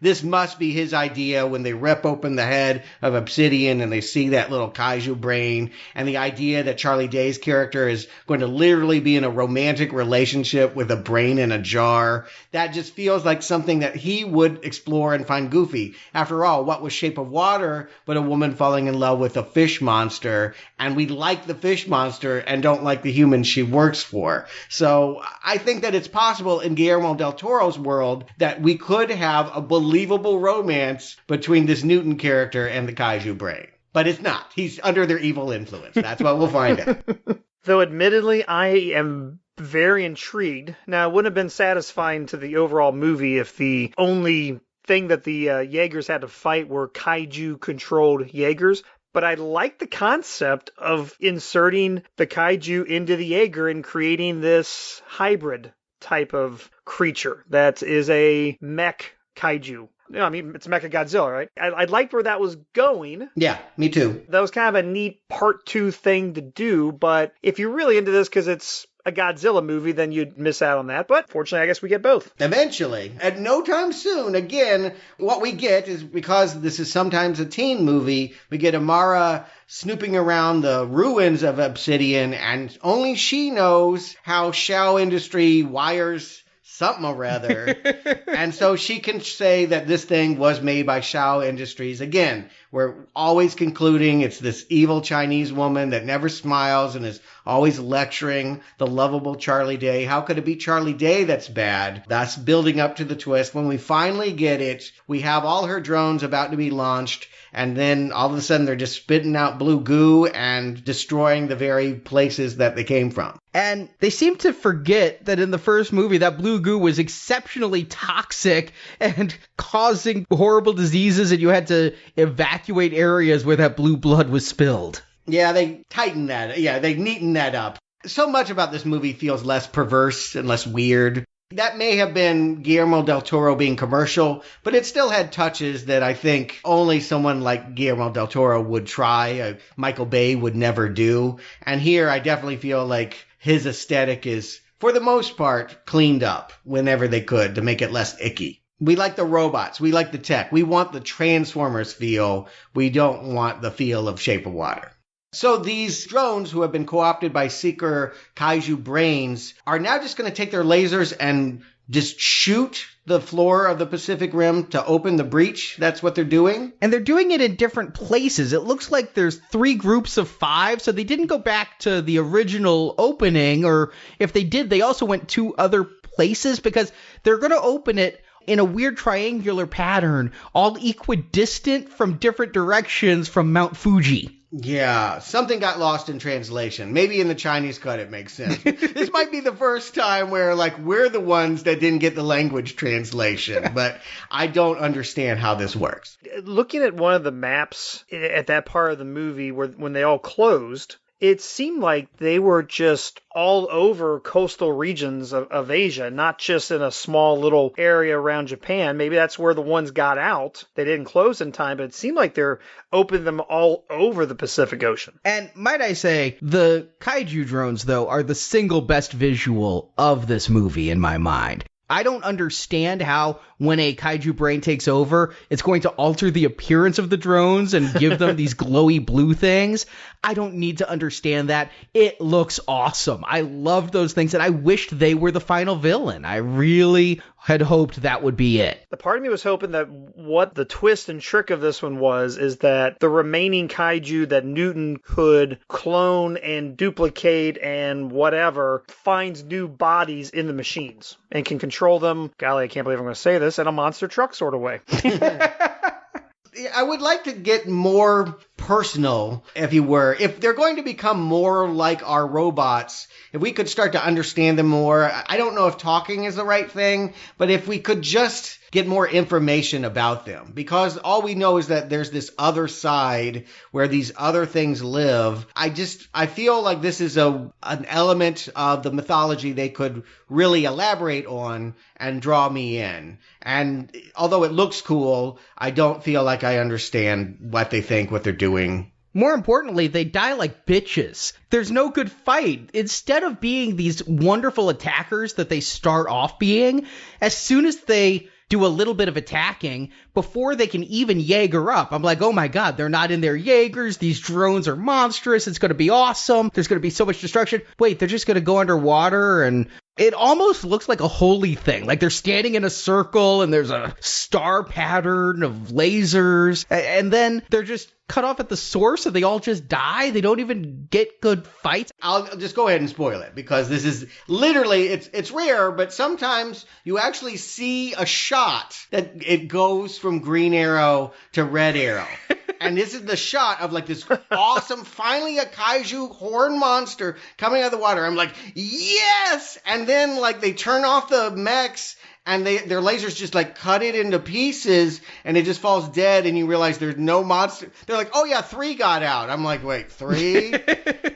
this must be his idea when they rip open the head of Obsidian and they see that little kaiju brain, and the idea that Charlie Day's character is going to literally be in a romantic relationship with a brain in a jar. That just feels like something that he would explore and find goofy. After all, what was Shape of Water but a woman falling in love with a fish monster, and we like the fish monster and don't like the human she works for. So I think that it's possible in Guillermo del Toro's world that we could have a believable romance between this Newton character and the kaiju brain. But it's not. He's under their evil influence. That's what we'll find out. Though admittedly, I am very intrigued. Now, it wouldn't have been satisfying to the overall movie if the only thing that the Jaegers had to fight were kaiju-controlled Jaegers. But I like the concept of inserting the kaiju into the Jaeger and creating this hybrid type of creature that is a mech kaiju. I mean, it's Mecha Godzilla, right? I liked where that was going. Yeah, me too. That was kind of a neat part 2 thing to do, but if you're really into this because it's a Godzilla movie, then you'd miss out on that. But fortunately, I guess we get both. Eventually. At no time soon, again, what we get is, because this is sometimes a teen movie, we get Amara snooping around the ruins of Obsidian, and only she knows how Shao Industry wires something or other. And so she can say that this thing was made by Shao Industries. Again, we're always concluding it's this evil Chinese woman that never smiles and is always lecturing the lovable Charlie Day. How could it be Charlie Day that's bad? That's building up to the twist. When we finally get it, we have all her drones about to be launched, and then all of a sudden they're just spitting out blue goo and destroying the very places that they came from. And they seem to forget that in the first movie, that blue goo was exceptionally toxic and causing horrible diseases, and you had to evacuate areas where that blue blood was spilled. Yeah, they tightened that. Yeah, they neatened that up. So much about this movie feels less perverse and less weird. That may have been Guillermo del Toro being commercial, but it still had touches that I think only someone like Guillermo del Toro would try. Michael Bay would never do. And here I definitely feel like his aesthetic is, for the most part, cleaned up whenever they could to make it less icky. We like the robots. We like the tech. We want the Transformers feel. We don't want the feel of Shape of Water. So these drones who have been co-opted by Seeker Kaiju brains are now just going to take their lasers and just shoot the floor of the Pacific Rim to open the breach. That's what they're doing. And they're doing it in different places. It looks like there's 3 groups of 5, so they didn't go back to the original opening, or if they did, they also went 2 other places, because they're going to open it in a weird triangular pattern, all equidistant from different directions from Mount Fuji. Yeah, something got lost in translation. Maybe in the Chinese cut it makes sense. This might be the first time where, like, we're the ones that didn't get the language translation, but I don't understand how this works. Looking at one of the maps at that part of the movie when they all closed, it seemed like they were just all over coastal regions of Asia, not just in a small little area around Japan. Maybe that's where the ones got out. They didn't close in time, but it seemed like they're opening them all over the Pacific Ocean. And might I say, the kaiju drones, though, are the single best visual of this movie in my mind. I don't understand how, when a kaiju brain takes over, it's going to alter the appearance of the drones and give them these glowy blue things. I don't need to understand that. It looks awesome. I loved those things, and I wished they were the final villain. I really had hoped that would be it. The part of me was hoping that what the twist and trick of this one is that the remaining kaiju that Newton could clone and duplicate and whatever finds new bodies in the machines and can control them. Golly, I can't believe I'm going to say this, in a monster truck sort of way. I would like to get more personal, if you were. If they're going to become more like our robots, if we could start to understand them more, I don't know if talking is the right thing, but if we could just get more information about them, because all we know is that there's this other side where these other things live. I feel like this is an element of the mythology they could really elaborate on and draw me in. And although it looks cool, I don't feel like I understand what they think, what they're doing. More importantly, they die like bitches. There's no good fight. Instead of being these wonderful attackers that they start off being, as soon as they do a little bit of attacking, before they can even Jaeger up, I'm like, oh my god, they're not in their Jaegers, these drones are monstrous, it's going to be awesome, there's going to be so much destruction. Wait, they're just going to go underwater, and it almost looks like a holy thing. Like they're standing in a circle, and there's a star pattern of lasers, and then they're just cut off at the source, and they all just die. They don't even get good fights. I'll just go ahead and spoil it, because this is literally, it's rare, but sometimes you actually see a shot that it goes from Green Arrow to Red Arrow. And this is the shot of like this awesome, finally a kaiju horn monster coming out of the water. I'm like, yes! And then like they turn off the mechs and their lasers just like cut it into pieces, and it just falls dead, and you realize there's no monster. They're like, oh yeah, 3 got out. I'm like, wait, 3?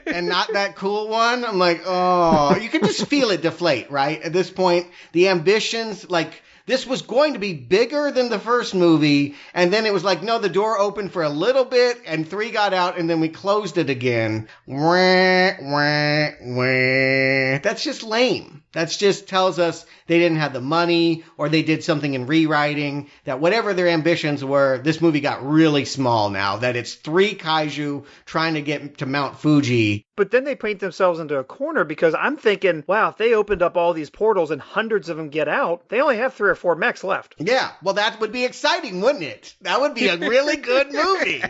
And not that cool one? I'm like, oh, you can just feel it deflate, right? At this point, the ambitions, like, this was going to be bigger than the first movie, and then it was like, no, the door opened for a little bit, and 3 got out, and then we closed it again. Wah, wah, wah. That's just lame. That just tells us they didn't have the money, or they did something in rewriting, that whatever their ambitions were, this movie got really small now, that it's 3 kaiju trying to get to Mount Fuji. But then they paint themselves into a corner, because I'm thinking, wow, if they opened up all these portals and hundreds of them get out, they only have 3 or 4 mechs left. Yeah, well, that would be exciting, wouldn't it? That would be a really good movie.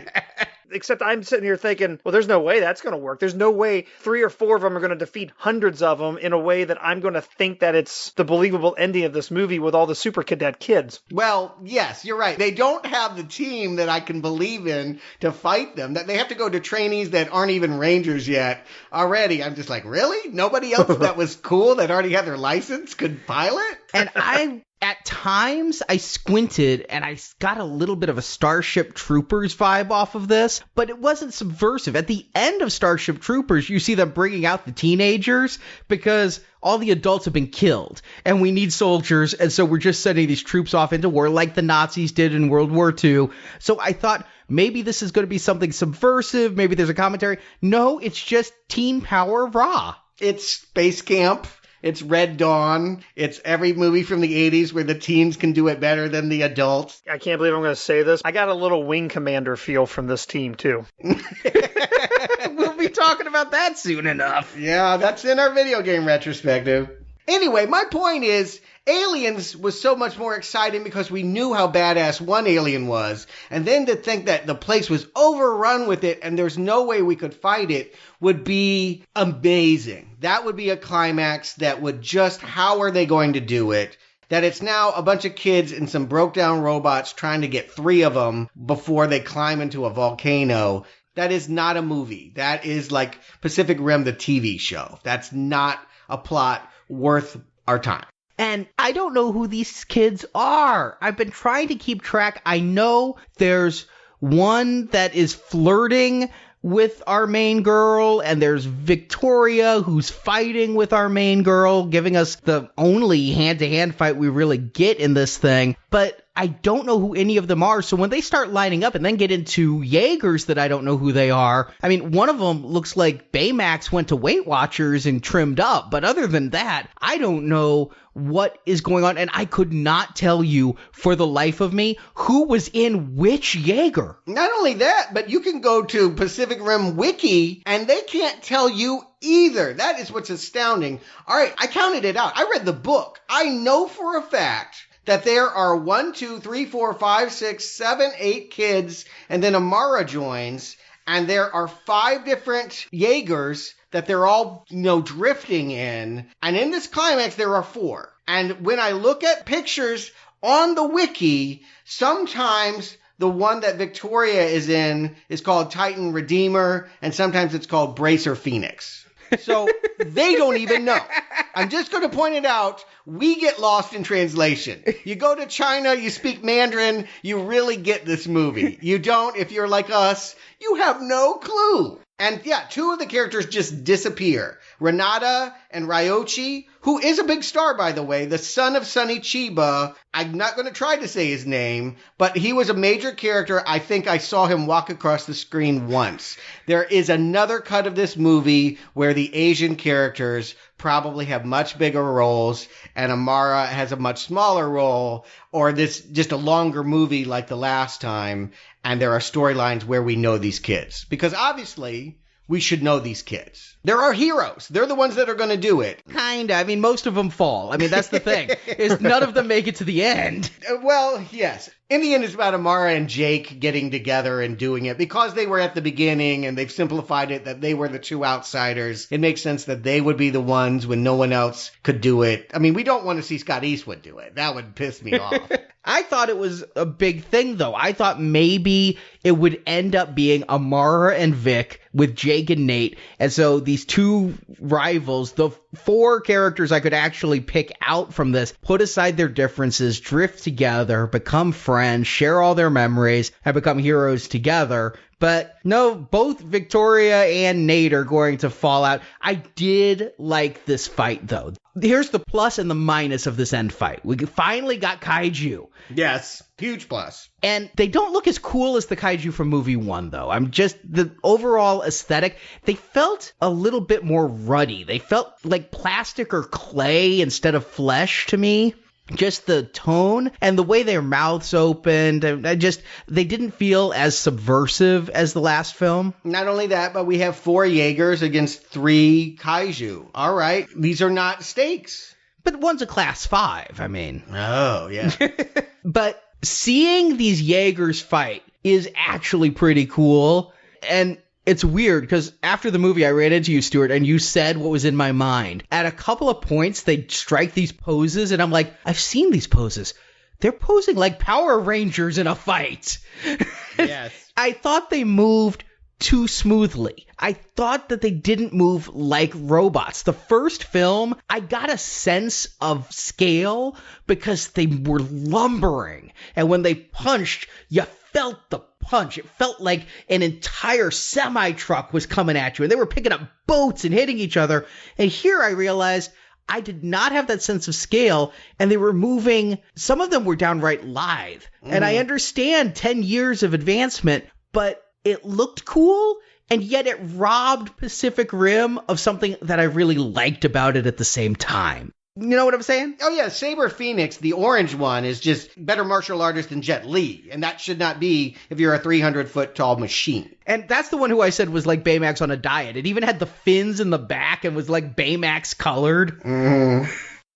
Except I'm sitting here thinking, well, there's no way that's going to work. There's no way 3 or 4 of them are going to defeat hundreds of them in a way that I'm going to think that it's the believable ending of this movie with all the super cadet kids. Well, yes, you're right. They don't have the team that I can believe in to fight them. That they have to go to trainees that aren't even Rangers yet. Already, I'm just like, really? Nobody else that was cool that already had their license could pilot? And at times, I squinted and I got a little bit of a Starship Troopers vibe off of this, but it wasn't subversive. At the end of Starship Troopers, you see them bringing out the teenagers because all the adults have been killed and we need soldiers, and so we're just sending these troops off into war like the Nazis did in World War II. So I thought maybe this is going to be something subversive, maybe there's a commentary. No, it's just teen power raw. It's Space Camp. It's Red Dawn. It's every movie from the 80s where the teens can do it better than the adults. I can't believe I'm going to say this. I got a little Wing Commander feel from this team, too. We'll be talking about that soon enough. Yeah, that's in our video game retrospective. Anyway, my point is, Aliens was so much more exciting because we knew how badass one alien was. And then to think that the place was overrun with it and there's no way we could fight it would be amazing. That would be a climax that would just, how are they going to do it? That it's now a bunch of kids and some broke down robots trying to get 3 of them before they climb into a volcano. That is not a movie. That is like Pacific Rim, the TV show. That's not a plot worth our time. And I don't know who these kids are. I've been trying to keep track. I know there's one that is flirting with our main girl, and there's Victoria who's fighting with our main girl, giving us the only hand-to-hand fight we really get in this thing. But I don't know who any of them are, so when they start lining up and then get into Jaegers that I don't know who they are, I mean, one of them looks like Baymax went to Weight Watchers and trimmed up, but other than that, I don't know what is going on, and I could not tell you for the life of me who was in which Jaeger. Not only that, but you can go to Pacific Rim Wiki, and they can't tell you either. That is what's astounding. All right, I counted it out. I read the book. I know for a fact that there are 1, 2, 3, 4, 5, 6, 7, 8 kids, and then Amara joins, and there are 5 different Jaegers that they're all, drifting in. And in this climax, there are 4. And when I look at pictures on the wiki, sometimes the one that Victoria is in is called Titan Redeemer, and sometimes it's called Bracer Phoenix. So they don't even know. I'm just going to point it out. We get lost in translation. You go to China, you speak Mandarin, you really get this movie. You don't, if you're like us, you have no clue. And yeah, 2 of the characters just disappear. Renata and Ryochi, who is a big star, by the way, the son of Sonny Chiba. I'm not going to try to say his name, but he was a major character. I think I saw him walk across the screen once. There is another cut of this movie where the Asian characters probably have much bigger roles, and Amara has a much smaller role, or this just a longer movie like the last time, and there are storylines where we know these kids. Because obviously, we should know these kids. They're our heroes. They're the ones that are going to do it. Kinda. I mean, most of them fall. I mean, that's the thing, is none of them make it to the end. Well, yes. In the end, it's about Amara and Jake getting together and doing it. Because they were at the beginning and they've simplified it that they were the 2 outsiders, it makes sense that they would be the ones when no one else could do it. I mean, we don't want to see Scott Eastwood do it. That would piss me off. I thought it was a big thing, though. I thought maybe it would end up being Amara and Vic with Jake and Nate. And so these 2 rivals, the 4 characters I could actually pick out from this, put aside their differences, drift together, become friends, share all their memories, and become heroes together. But no, both Victoria and Nate are going to fall out. I did like this fight, though. Here's the plus and the minus of this end fight. We finally got kaiju. Yes, huge plus. And they don't look as cool as the kaiju from movie 1, though. The overall aesthetic, they felt a little bit more ruddy. They felt like plastic or clay instead of flesh to me. Just the tone and the way their mouths opened, they didn't feel as subversive as the last film. Not only that, but we have 4 Jaegers against 3 kaiju. All right, these are not stakes. But one's a class 5, I mean. Oh, yeah. But seeing these Jaegers fight is actually pretty cool. And it's weird because after the movie, I ran into you, Stuart, and you said what was in my mind. At a couple of points, they strike these poses, and I'm like, I've seen these poses. They're posing like Power Rangers in a fight. Yes. I thought they moved too smoothly. I thought that they didn't move like robots. The first film, I got a sense of scale because they were lumbering. And when they punched, you felt the punch. It felt like an entire semi-truck was coming at you. And they were picking up boats and hitting each other. And here I realized I did not have that sense of scale, and they were moving. Some of them were downright lithe. And I understand 10 years of advancement, but it looked cool, and yet it robbed Pacific Rim of something that I really liked about it at the same time. You know what I'm saying? Oh, yeah. Saber Phoenix, the orange one, is just better martial artist than Jet Li. And that should not be if you're a 300-foot tall machine. And that's the one who I said was like Baymax on a diet. It even had the fins in the back and was like Baymax colored. Mm-hmm.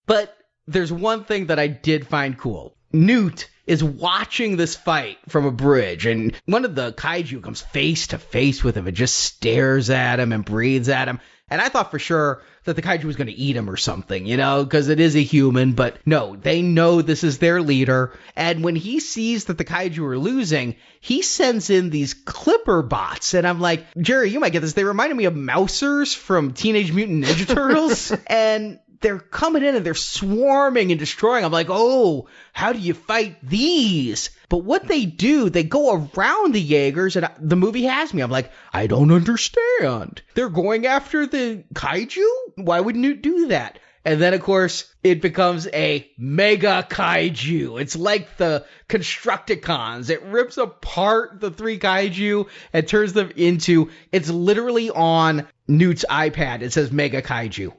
But there's one thing that I did find cool. Newt is watching this fight from a bridge, and one of the kaiju comes face to face with him and just stares at him and breathes at him. And I thought for sure that the kaiju was going to eat him or something, you know, because it is a human. But no, they know this is their leader. And when he sees that the kaiju are losing, he sends in these clipper bots. And I'm like, Jerry, you might get this. They reminded me of Mousers from Teenage Mutant Ninja Turtles. And they're coming in and they're swarming and destroying. I'm like, oh, how do you fight these? But what they do, they go around the Jaegers, and the movie has me. I'm like, I don't understand. They're going after the kaiju? Why would Newt do that? And then, of course, it becomes a mega kaiju. It's like the Constructicons. It rips apart the 3 kaiju and turns them into, it's literally on Newt's iPad. It says mega kaiju.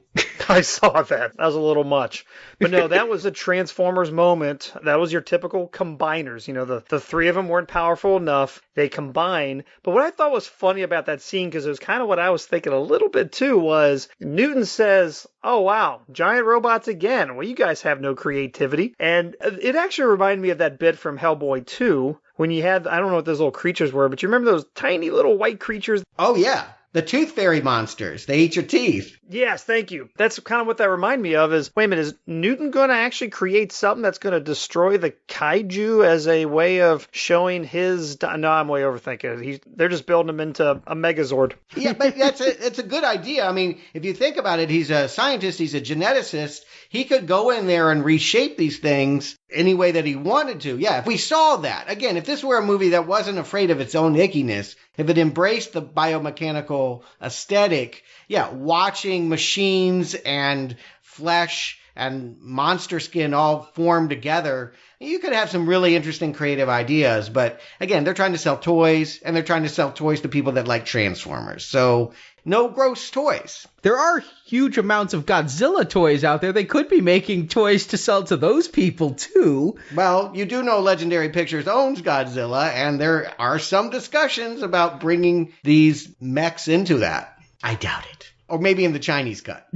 I saw that. That was a little much. But no, that was a Transformers moment. That was your typical combiners. You know, the 3 of them weren't powerful enough. They combine. But what I thought was funny about that scene, because it was kind of what I was thinking a little bit too, was Newton says, oh, wow, giant robots again. Well, you guys have no creativity. And it actually reminded me of that bit from Hellboy 2 when you had, I don't know what those little creatures were, but you remember those tiny little white creatures? Oh, yeah. The tooth fairy monsters. They eat your teeth. Yes, thank you. That's kind of what that reminded me of is, wait a minute, is Newton going to actually create something that's going to destroy the kaiju as a way of showing his... No, I'm way overthinking it. They're just building him into a Megazord. Yeah, but it's a good idea. I mean, if you think about it, he's a scientist, he's a geneticist. He could go in there and reshape these things any way that he wanted to. Yeah, if we saw that. Again, if this were a movie that wasn't afraid of its own ickiness, if it embraced the biomechanical aesthetic, yeah, watching machines and flesh and monster skin all form together, you could have some really interesting creative ideas. But again, they're trying to sell toys, and they're trying to sell toys to people that like Transformers. So no gross toys. There are huge amounts of Godzilla toys out there. They could be making toys to sell to those people, too. Well, you do know Legendary Pictures owns Godzilla, and there are some discussions about bringing these mechs into that. I doubt it. Or maybe in the Chinese cut.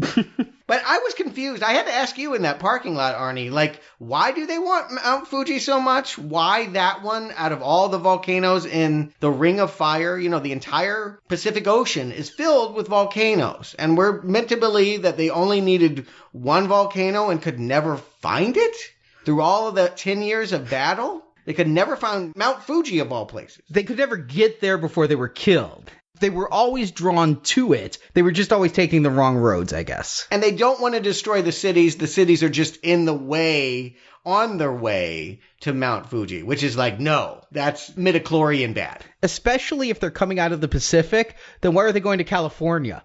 But I was confused. I had to ask you in that parking lot, Arnie, like, why do they want Mount Fuji so much? Why that one out of all the volcanoes in the Ring of Fire? You know, the entire Pacific Ocean is filled with volcanoes. And we're meant to believe that they only needed one volcano and could never find it? Through all of the 10 years of battle? They could never find Mount Fuji of all places. They could never get there before they were killed. They were always drawn to it. They were just always taking the wrong roads, I guess. And they don't want to destroy the cities. The cities are just in the way, on their way to Mount Fuji, which is like, no, that's midichlorian bad. Especially if they're coming out of the Pacific, then why are they going to California?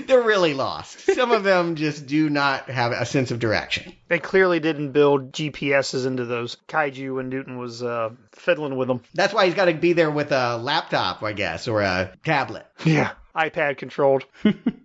They're really lost. Some of them just do not have a sense of direction. They clearly didn't build GPSs into those kaiju when Newton was fiddling with them. That's why he's got to be there with a laptop, I guess, or a tablet. Yeah, iPad controlled.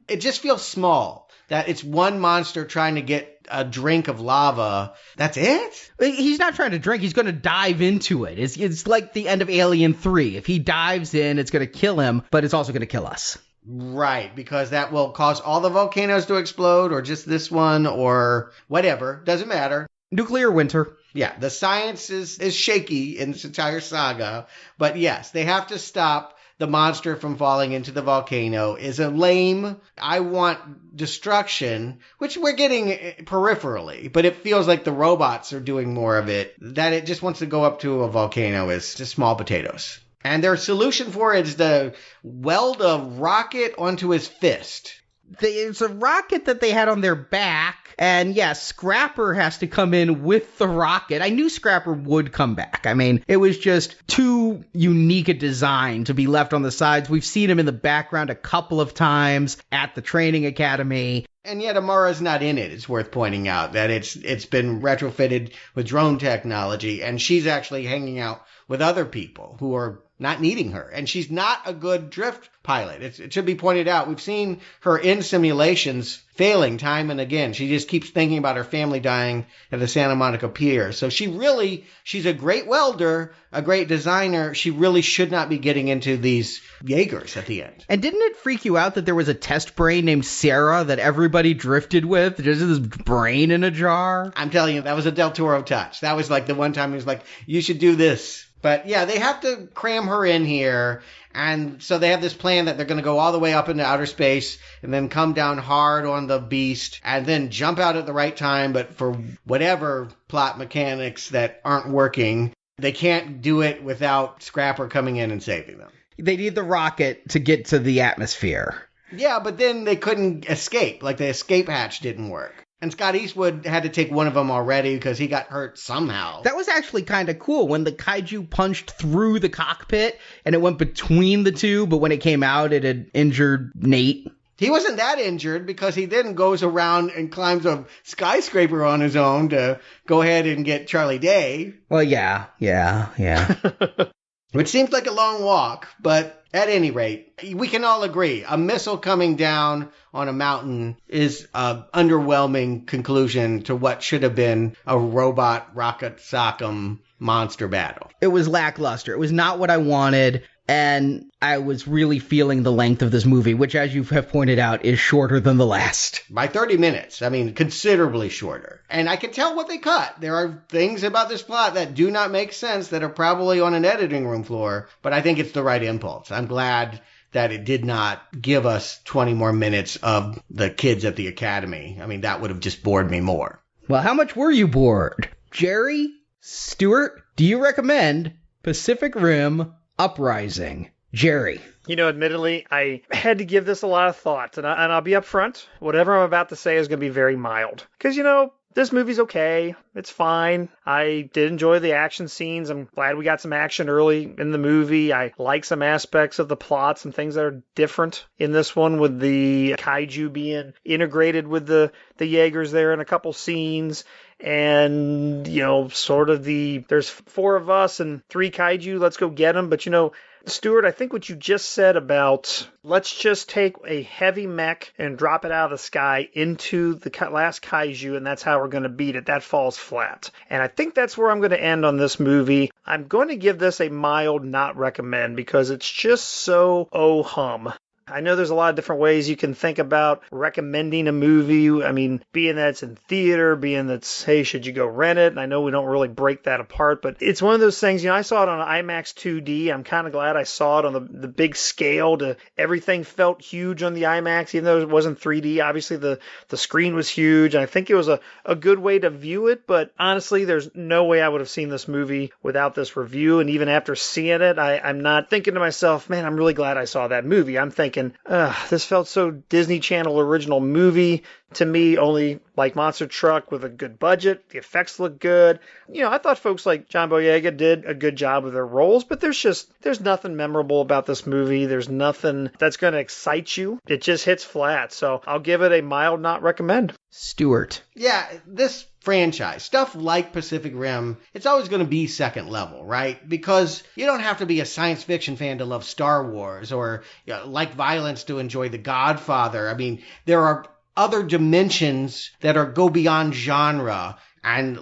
It just feels small. That it's one monster trying to get a drink of lava. That's it? He's not trying to drink. He's going to dive into it. It's like the end of Alien 3. If he dives in, it's going to kill him, but it's also going to kill us. Right, because that will cause all the volcanoes to explode, or just this one, or whatever. Doesn't matter. Nuclear winter. Yeah, the science is shaky in this entire saga. But yes, they have to stop the monster from falling into the volcano. Is a lame, I want destruction, which we're getting peripherally, but it feels like the robots are doing more of it. That it just wants to go up to a volcano is just small potatoes. And their solution for it is to weld a rocket onto his fist. It's a rocket that they had on their back. And yeah, Scrapper has to come in with the rocket. I knew Scrapper would come back. I mean, it was just too unique a design to be left on the sides. We've seen him in the background a couple of times at the training academy. And yet Amara's not in it. It's worth pointing out that it's been retrofitted with drone technology, and she's actually hanging out with other people who are not needing her. And she's not a good drift pilot. It should be pointed out. We've seen her in simulations failing time and again. She just keeps thinking about her family dying at the Santa Monica Pier. So she's a great welder, a great designer. She really should not be getting into these Jaegers at the end. And didn't it freak you out that there was a test brain named Sarah that everybody drifted with? Just this brain in a jar? I'm telling you, that was a Del Toro touch. That was like the one time he was like, you should do this. But yeah, they have to cram her in here. And so they have this plan that they're going to go all the way up into outer space and then come down hard on the beast and then jump out at the right time. But for whatever plot mechanics that aren't working, they can't do it without Scrapper coming in and saving them. They need the rocket to get to the atmosphere. Yeah, but then they couldn't escape. Like the escape hatch didn't work. And Scott Eastwood had to take one of them already because he got hurt somehow. That was actually kind of cool when the kaiju punched through the cockpit and it went between the two, but when it came out, it had injured Nate. He wasn't that injured because he then goes around and climbs a skyscraper on his own to go ahead and get Charlie Day. Well, yeah. Which seems like a long walk, but at any rate, we can all agree a missile coming down on a mountain is an underwhelming conclusion to what should have been a robot rocket sock'em monster battle. It was lackluster. It was not what I wanted, and I was really feeling the length of this movie, which, as you have pointed out, is shorter than the last. By 30 minutes. I mean, considerably shorter. And I can tell what they cut. There are things about this plot that do not make sense that are probably on an editing room floor, but I think it's the right impulse. I'm glad that it did not give us 20 more minutes of the kids at the academy. I mean, that would have just bored me more. Well, how much were you bored? Jerry, Stuart, do you recommend Pacific Rim Uprising? Jerry. You know, admittedly, I had to give this a lot of thought, and I'll be upfront. Whatever I'm about to say is going to be very mild. Because, you know, this movie's okay. It's fine. I did enjoy the action scenes. I'm glad we got some action early in the movie. I like some aspects of the plot, some things that are different in this one with the kaiju being integrated with the Jaegers there in a couple scenes. And, you know, sort of there's 4 of us and 3 kaiju, let's go get them. But, you know, Stuart, I think what you just said about let's just take a heavy mech and drop it out of the sky into the last kaiju, and that's how we're going to beat it, that falls flat. And I think that's where I'm going to end on this movie. I'm going to give this a mild not recommend because it's just so oh-hum. I know there's a lot of different ways you can think about recommending a movie. I mean, being that it's in theater, being that's, hey, should you go rent it? And I know we don't really break that apart, but it's one of those things, I saw it on IMAX 2D. I'm kind of glad I saw it on the big scale. Everything felt huge on the IMAX, even though it wasn't 3D. Obviously, the screen was huge, and I think it was a good way to view it, but honestly, there's no way I would have seen this movie without this review, and even after seeing it, I'm not thinking to myself, man, I'm really glad I saw that movie. I'm thinking, this felt so Disney Channel original movie to me, only like Monster Truck with a good budget. The effects look good. I thought folks like John Boyega did a good job with their roles, but there's nothing memorable about this movie. There's nothing that's going to excite you. It just hits flat. So I'll give it a mild not recommend. Stuart. Yeah, this franchise, stuff like Pacific Rim, it's always going to be second level, right? Because you don't have to be a science fiction fan to love Star Wars or like violence to enjoy The Godfather. I mean, there are other dimensions that go beyond genre, and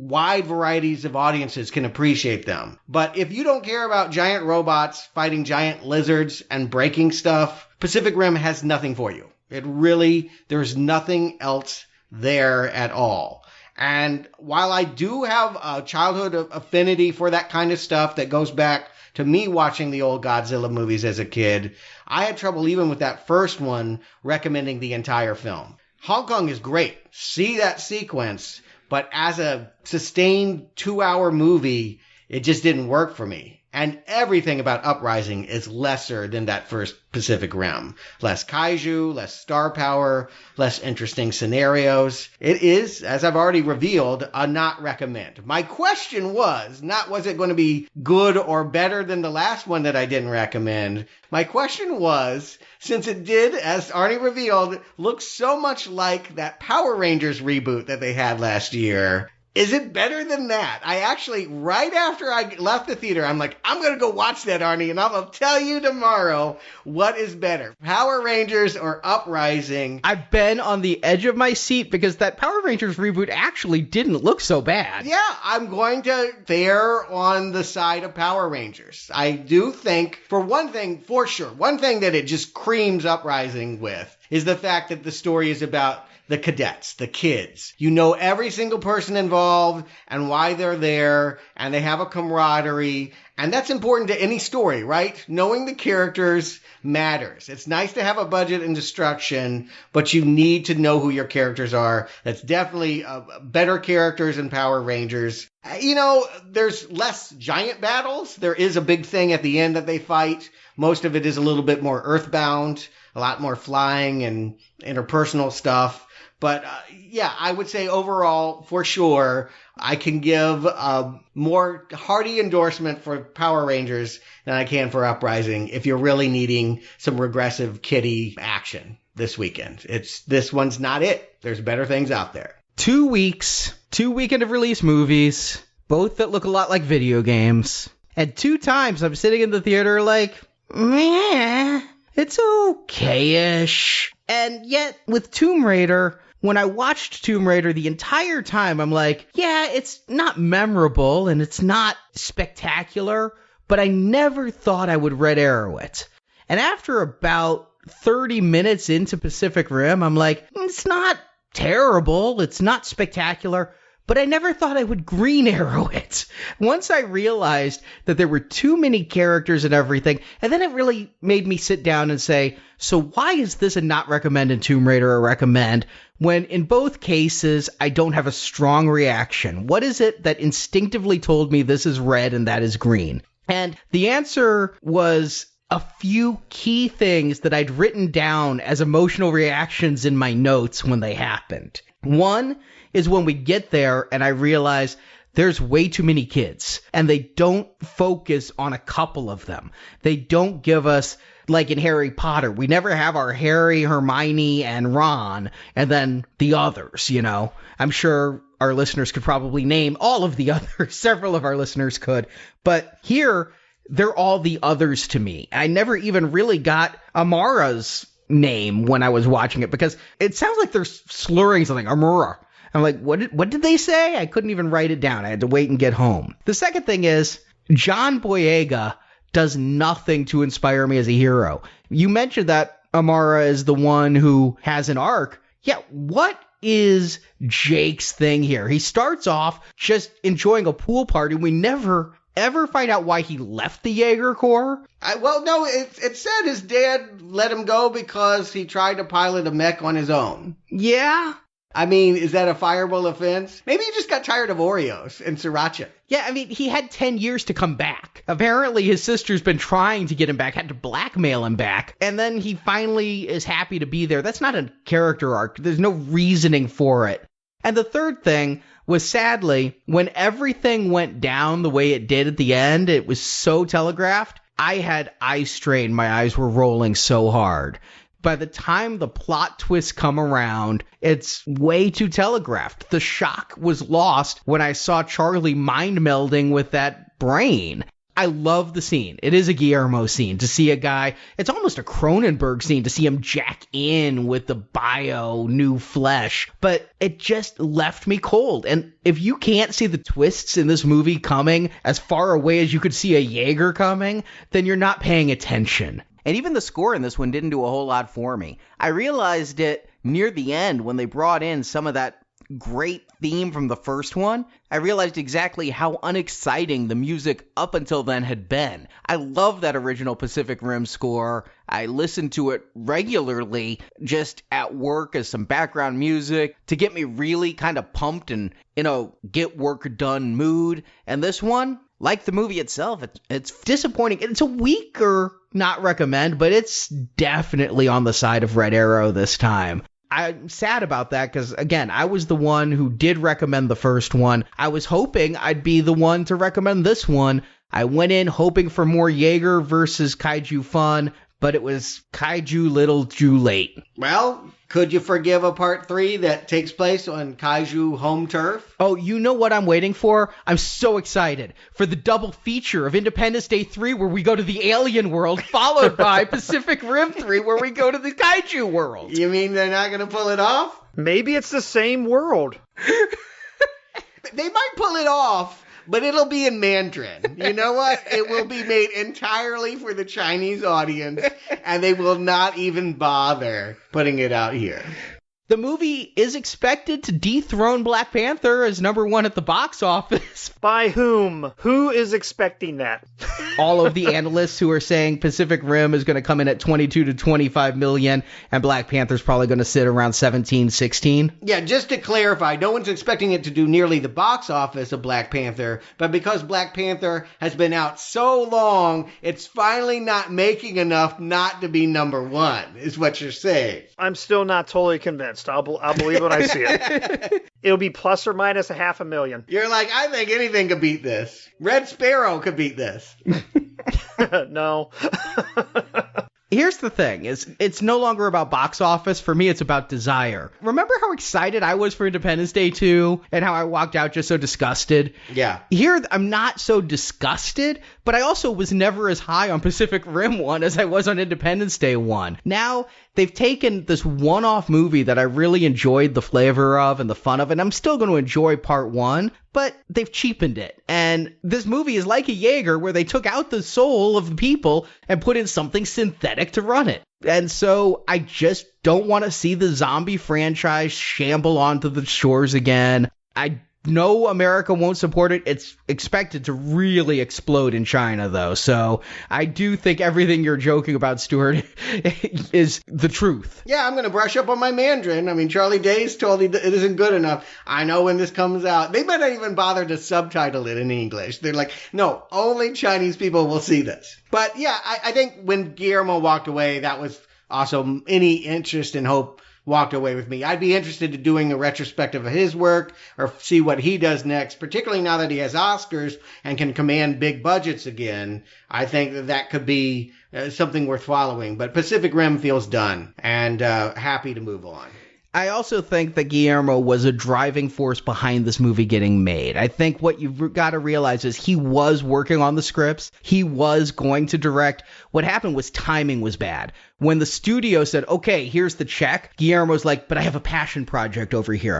wide varieties of audiences can appreciate them. But if you don't care about giant robots fighting giant lizards and breaking stuff, Pacific Rim has nothing for you. There's nothing else there at all. And while I do have a childhood affinity for that kind of stuff that goes back to me watching the old Godzilla movies as a kid, I had trouble even with that first one recommending the entire film. Hong Kong is great. See that sequence, but as a sustained 2-hour movie, it just didn't work for me. And everything about Uprising is lesser than that first Pacific Rim. Less kaiju, less star power, less interesting scenarios. It is, as I've already revealed, a not recommend. My question was it going to be good or better than the last one that I didn't recommend? My question was, since it did, as Arnie revealed, look so much like that Power Rangers reboot that they had last year, is it better than that? I actually, right after I left the theater, I'm like, I'm going to go watch that, Arnie, and I'll tell you tomorrow what is better, Power Rangers or Uprising. I've been on the edge of my seat because that Power Rangers reboot actually didn't look so bad. Yeah, I'm going to err on the side of Power Rangers. I do think, for one thing that it just creams Uprising with is the fact that the story is about the cadets, the kids. You know every single person involved and why they're there, and they have a camaraderie, and that's important to any story, right? Knowing the characters matters. It's nice to have a budget and destruction, but you need to know who your characters are. That's definitely better characters in Power Rangers. There's less giant battles. There is a big thing at the end that they fight. Most of it is a little bit more earthbound, a lot more flying and interpersonal stuff. But I would say overall, for sure, I can give a more hearty endorsement for Power Rangers than I can for Uprising if you're really needing some regressive kiddie action this weekend. This one's not it. There's better things out there. 2 weeks, 2 weekend of release movies, both that look a lot like video games. And 2 times I'm sitting in the theater like, meh, it's okay-ish. And yet, with Tomb Raider, when I watched Tomb Raider the entire time, I'm like, yeah, it's not memorable and it's not spectacular, but I never thought I would red arrow it. And after about 30 minutes into Pacific Rim, I'm like, it's not terrible, it's not spectacular, but I never thought I would green arrow it. Once I realized that there were too many characters and everything, and then it really made me sit down and say, so why is this a not recommend and Tomb Raider a recommend, when in both cases I don't have a strong reaction? What is it that instinctively told me this is red and that is green? And the answer was a few key things that I'd written down as emotional reactions in my notes when they happened. One is when we get there and I realize there's way too many kids and they don't focus on a couple of them. They don't give us, like in Harry Potter, we never have our Harry, Hermione, and Ron and then the others, I'm sure our listeners could probably name all of the others. Several of our listeners could. But here, they're all the others to me. I never even really got Amara's name when I was watching it because it sounds like they're slurring something. Amara. I'm like, what did they say? I couldn't even write it down. I had to wait and get home. The second thing is John Boyega does nothing to inspire me as a hero. You mentioned that Amara is the one who has an arc. Yeah, what is Jake's thing here? He starts off just enjoying a pool party. We never ever find out why he left the Jaeger Corps. It said his dad let him go because he tried to pilot a mech on his own. Yeah. I mean, is that a fireable offense? Maybe he just got tired of Oreos and sriracha. Yeah, I mean, he had 10 years to come back. Apparently, his sister's been trying to get him back, had to blackmail him back, and then he finally is happy to be there. That's not a character arc. There's no reasoning for it. And the third thing was, sadly, when everything went down the way it did at the end, it was so telegraphed, I had eye strain. My eyes were rolling so hard. By the time the plot twists come around, it's way too telegraphed. The shock was lost when I saw Charlie mind melding with that brain. I love the scene. It is a Guillermo scene to see a guy. It's almost a Cronenberg scene to see him jack in with the bio new flesh, but it just left me cold. And if you can't see the twists in this movie coming as far away as you could see a Jaeger coming, then you're not paying attention. And even the score in this one didn't do a whole lot for me. I realized it near the end when they brought in some of that great theme from the first one. I realized exactly how unexciting the music up until then had been. I love that original Pacific Rim score. I listened to it regularly just at work as some background music to get me really kind of pumped and in a get work done mood. And this one, like the movie itself, it's disappointing. It's a weaker not recommend, but it's definitely on the side of Red Arrow this time. I'm sad about that because, again, I was the one who did recommend the first one. I was hoping I'd be the one to recommend this one. I went in hoping for more Jaeger versus kaiju fun, but it was kaiju little too late. Well, could you forgive a part 3 that takes place on kaiju home turf? Oh, you know what I'm waiting for? I'm so excited for the double feature of Independence Day 3 where we go to the alien world, followed by Pacific Rim 3 where we go to the kaiju world. You mean they're not going to pull it off? Maybe it's the same world. They might pull it off, but it'll be in Mandarin. You know what? It will be made entirely for the Chinese audience, and they will not even bother putting it out here. The movie is expected to dethrone Black Panther as number 1 at the box office. By whom? Who is expecting that? All of the analysts who are saying Pacific Rim is going to come in at 22 to 25 million and Black Panther's probably going to sit around 17, 16. Yeah, just to clarify, no one's expecting it to do nearly the box office of Black Panther, but because Black Panther has been out so long, it's finally not making enough not to be number 1, is what you're saying. I'm still not totally convinced. I'll believe when I see it. It'll be plus or minus 500,000. You're like, I think anything could beat this. Red Sparrow could beat this. No. Here's the thing, it's no longer about box office. For me, it's about desire. Remember how excited I was for Independence Day 2 and how I walked out just so disgusted? Yeah. Here, I'm not so disgusted, but I also was never as high on Pacific Rim 1 as I was on Independence Day 1. Now, they've taken this one-off movie that I really enjoyed the flavor of and the fun of, and I'm still going to enjoy part 1, but they've cheapened it. And this movie is like a Jaeger where they took out the soul of the people and put in something synthetic to run it. And so I just don't want to see the zombie franchise shamble onto the shores again. I know America won't support it. It's expected to really explode in China, though. So I do think everything you're joking about, Stuart, is the truth. Yeah, I'm going to brush up on my Mandarin. I mean, Charlie Day's told me it isn't good enough. I know when this comes out. They might not even bother to subtitle it in English. They're like, no, only Chinese people will see this. But yeah, I think when Guillermo walked away, that was also any interest and hope walked away with me. I'd be interested in doing a retrospective of his work or see what he does next, particularly now that he has Oscars and can command big budgets again. I think that could be something worth following. But Pacific Rim feels done and happy to move on. I also think that Guillermo was a driving force behind this movie getting made. I think what you've got to realize is he was working on the scripts. He was going to direct. What happened was timing was bad. When the studio said, okay, here's the check, Guillermo's like, but I have a passion project over here.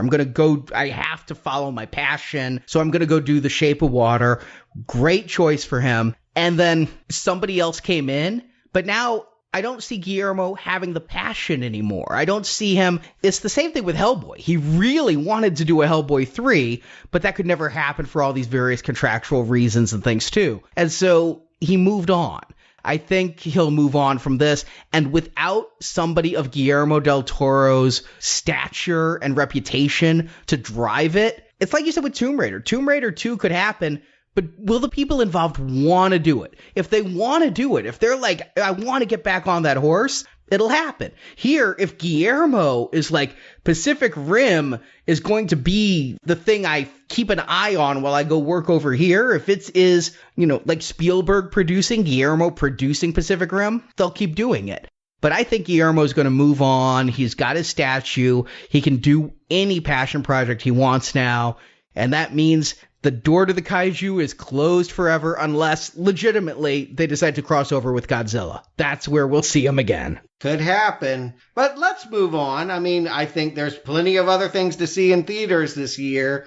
I have to follow my passion. So I'm going to go do The Shape of Water. Great choice for him. and then somebody else came in. But now I don't see Guillermo having the passion anymore. I don't see him. It's the same thing with Hellboy. He really wanted to do a Hellboy 3, but that could never happen for all these various contractual reasons and things too. And so he moved on. I think he'll move on from this. And without somebody of Guillermo del Toro's stature and reputation to drive it, it's like you said with Tomb Raider. Tomb Raider 2 could happen, but will the people involved want to do it? If they want to do it, if they're like, I want to get back on that horse, it'll happen. Here, if Guillermo is like, Pacific Rim is going to be the thing I keep an eye on while I go work over here, if it is, like Spielberg producing, Guillermo producing Pacific Rim, they'll keep doing it. But I think Guillermo's going to move on. He's got his statue. He can do any passion project he wants now. And that means the door to the kaiju is closed forever unless, legitimately, they decide to cross over with Godzilla. That's where we'll see him again. Could happen. But let's move on. I mean, I think there's plenty of other things to see in theaters this year,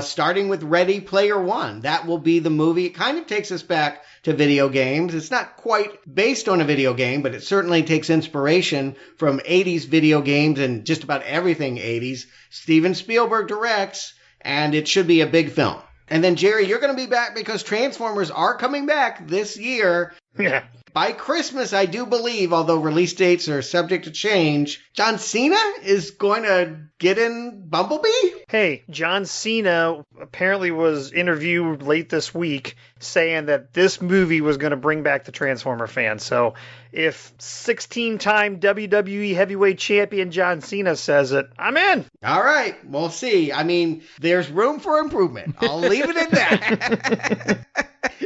starting with Ready Player One. That will be the movie. It kind of takes us back to video games. It's not quite based on a video game, but it certainly takes inspiration from 80s video games and just about everything 80s. Steven Spielberg directs, and it should be a big film. And then, Jerry, you're going to be back because Transformers are coming back this year. Yeah. By Christmas, I do believe, although release dates are subject to change, John Cena is going to get in Bumblebee? Hey, John Cena apparently was interviewed late this week saying that this movie was going to bring back the Transformer fans. So if 16-time WWE heavyweight champion John Cena says it, I'm in. All right, we'll see. I mean, there's room for improvement. I'll leave it at that.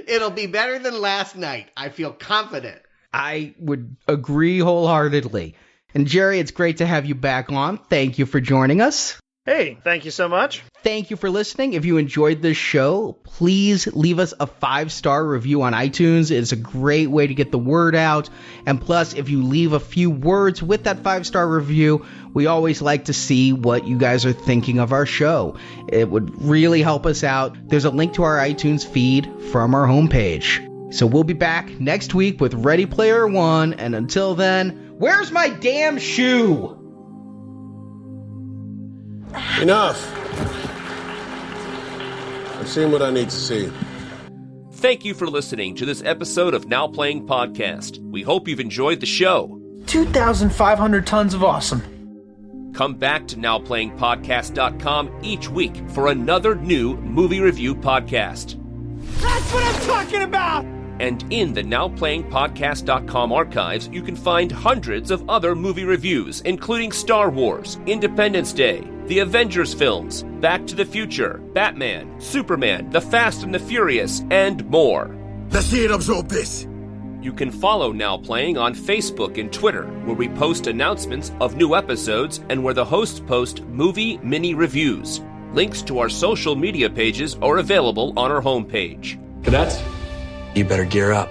It'll be better than last night. I feel confident. I would agree wholeheartedly. And Jerry, it's great to have you back on. Thank you for joining us. Hey, thank you so much. Thank you for listening. If you enjoyed this show, please leave us a 5-star review on iTunes. It's a great way to get the word out. And plus, if you leave a few words with that 5-star review, we always like to see what you guys are thinking of our show. It would really help us out. There's a link to our iTunes feed from our homepage. So we'll be back next week with Ready Player One. And until then, where's my damn shoe? Enough. I've seen what I need to see. Thank you for listening to this episode of Now Playing Podcast. We hope you've enjoyed the show. 2,500 tons of awesome. Come back to NowPlayingPodcast.com each week for another new movie review podcast. That's what I'm talking about! And in the NowPlayingPodcast.com archives, you can find hundreds of other movie reviews, including Star Wars, Independence Day, the Avengers films, Back to the Future, Batman, Superman, The Fast and the Furious, and more. Let's see it absorb this. You can follow Now Playing on Facebook and Twitter, where we post announcements of new episodes and where the hosts post movie mini reviews. Links to our social media pages are available on our homepage. Cadets, you better gear up.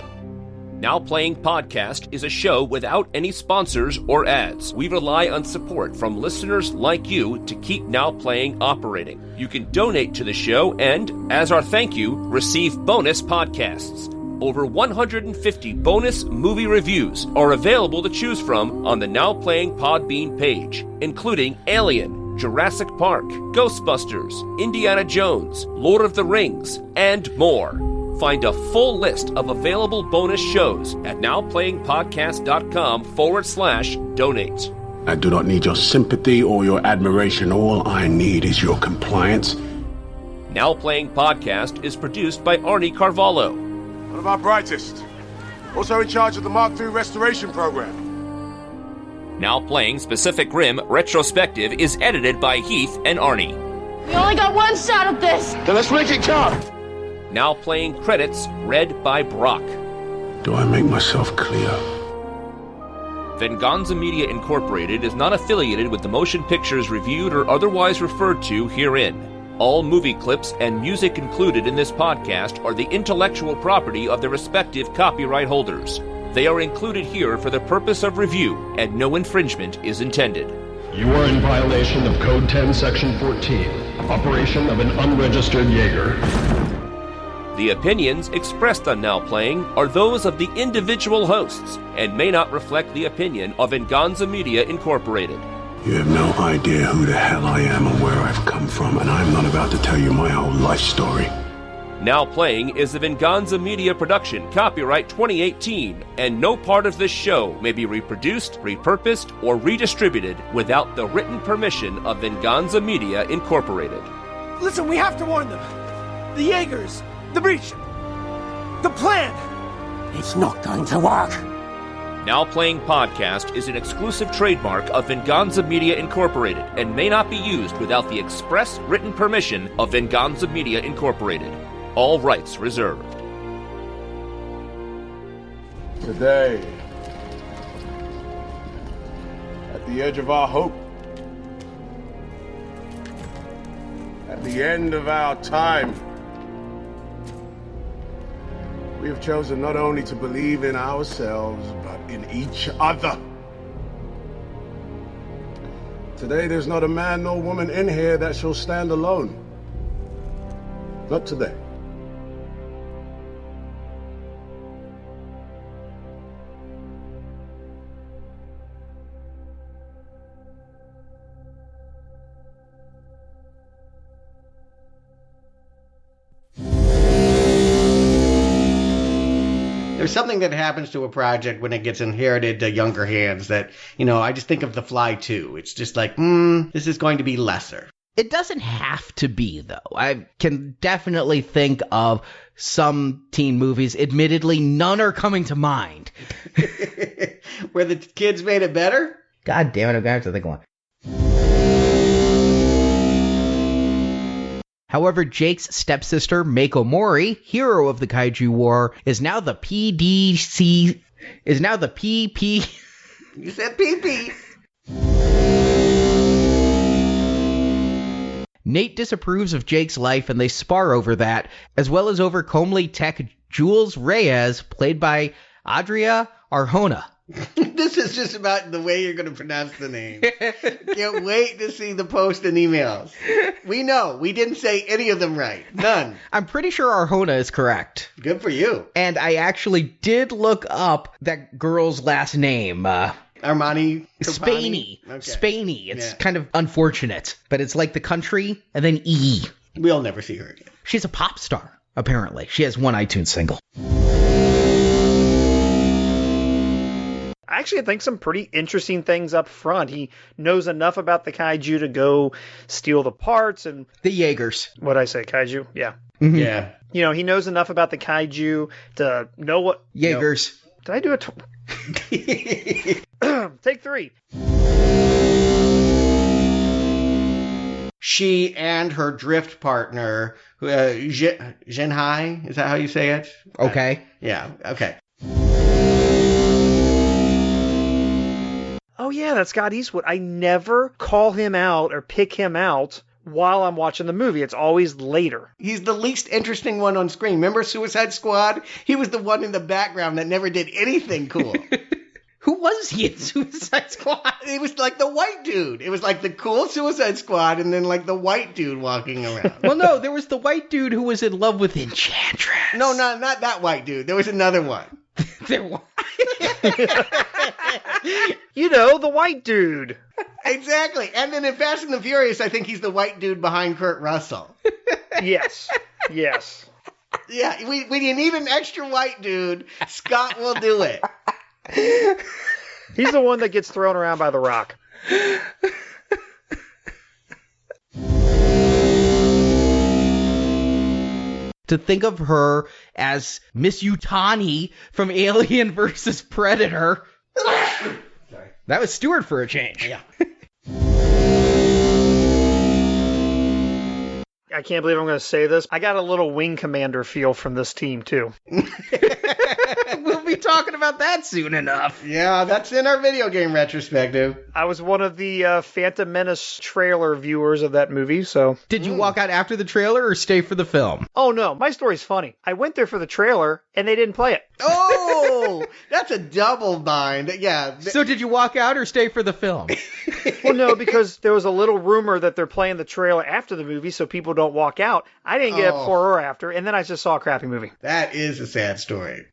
Now Playing Podcast is a show without any sponsors or ads. We rely on support from listeners like you to keep Now Playing operating. You can donate to the show and, as our thank you, receive bonus podcasts. Over 150 bonus movie reviews are available to choose from on the Now Playing Podbean page, including Alien, Jurassic Park, Ghostbusters, Indiana Jones, Lord of the Rings, and more. Find a full list of available bonus shows at nowplayingpodcast.com/donate. I do not need your sympathy or your admiration. All I need is your compliance. Now Playing Podcast is produced by Arnie Carvalho. One of our brightest. Also in charge of the Mark III restoration program. Now Playing Pacific Rim Retrospective is edited by Heath and Arnie. We only got one shot at this. Then let's make it count. Now Playing Credits read by Brock. Do I make myself clear? Venganza Media Incorporated is not affiliated with the motion pictures reviewed or otherwise referred to herein. All movie clips and music included in this podcast are the intellectual property of their respective copyright holders. They are included here for the purpose of review, and no infringement is intended. You are in violation of Code 10, Section 14, operation of an unregistered Jaeger. The The opinions expressed on Now Playing are those of the individual hosts and may not reflect the opinion of Venganza Media Incorporated. You have no idea who the hell I am or where I've come from, and I'm not about to tell you my whole life story. Now Playing is a Venganza Media production, copyright 2018, and no part of this show may be reproduced, repurposed, or redistributed without the written permission of Venganza Media Incorporated. Listen, we have to warn them. The Jaegers, the breach, the plan. It's not going to work. Now Playing Podcast is an exclusive trademark of Venganza Media Incorporated and may not be used without the express written permission of Venganza Media Incorporated. All rights reserved. Today, at the edge of our hope, at the end of our time, we have chosen not only to believe in ourselves, but in each other. Today, there's not a man nor woman in here that shall stand alone. Not today. There's something that happens to a project when it gets inherited to younger hands that, I just think of The Fly 2. It's just like, this is going to be lesser. It doesn't have to be, though. I can definitely think of some teen movies. Admittedly, none are coming to mind. Where the kids made it better? God damn it, I'm going to have to think of one. However, Jake's stepsister, Mako Mori, hero of the Kaiju War, is now the PP. You said PP. Nate disapproves of Jake's life and they spar over that, as well as over comely tech Jules Reyes, played by Adria Arjona. This is just about the way you're going to pronounce the name. Can't wait to see the post and emails. We know. We didn't say any of them right. None. I'm pretty sure Arjona is correct. Good for you. And I actually did look up that girl's last name. Armani? Spaney. Okay. Spaney. It's kind of unfortunate, but it's like the country and then E. We'll never see her again. She's a pop star, apparently. She has one iTunes single. Actually, I think some pretty interesting things up front. He knows enough about the kaiju to go steal the parts and... The Jaegers. What'd I say? Kaiju? Yeah. Mm-hmm. Yeah. He knows enough about the kaiju to know what... Jaegers. Did I do it? Take 3. She and her drift partner, Zhenhai, is that how you say it? Okay. Yeah, okay. Oh, yeah, that's Scott Eastwood. I never call him out or pick him out while I'm watching the movie. It's always later. He's the least interesting one on screen. Remember Suicide Squad? He was the one in the background that never did anything cool. Who was he in Suicide Squad? It was like the white dude. It was like the cool Suicide Squad and then like the white dude walking around. Well, no, there was the white dude who was in love with Enchantress. No, not that white dude. There was another one. There was. The white dude. Exactly. And then in Fast and the Furious, I think he's the white dude behind Kurt Russell. Yes. Yes. Yeah, we need an extra white dude. Scott will do it. He's the one that gets thrown around by the Rock. To think of her as Miss Yutani from Alien vs. Predator. Sorry. That was Stuart for a change. Yeah. I can't believe I'm going to say this. I got a little Wing Commander feel from this team, too. We'll be talking about that soon enough. Yeah, that's in our video game retrospective. I was one of the Phantom Menace trailer viewers of that movie, so... Did you walk out after the trailer or stay for the film? Oh, no. My story's funny. I went there for the trailer, and they didn't play it. Oh, that's a double bind. Yeah. So did you walk out or stay for the film? Well, no, because there was a little rumor that they're playing the trailer after the movie, so people don't don't walk out. I didn't get it before or after, and then I just saw a crappy movie. That is a sad story.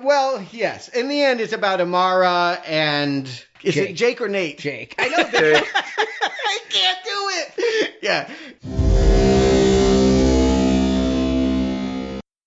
Well, yes. In the end, it's about Amara and... Is it Jake or Nate? Jake. I know that. I can't do it. Yeah.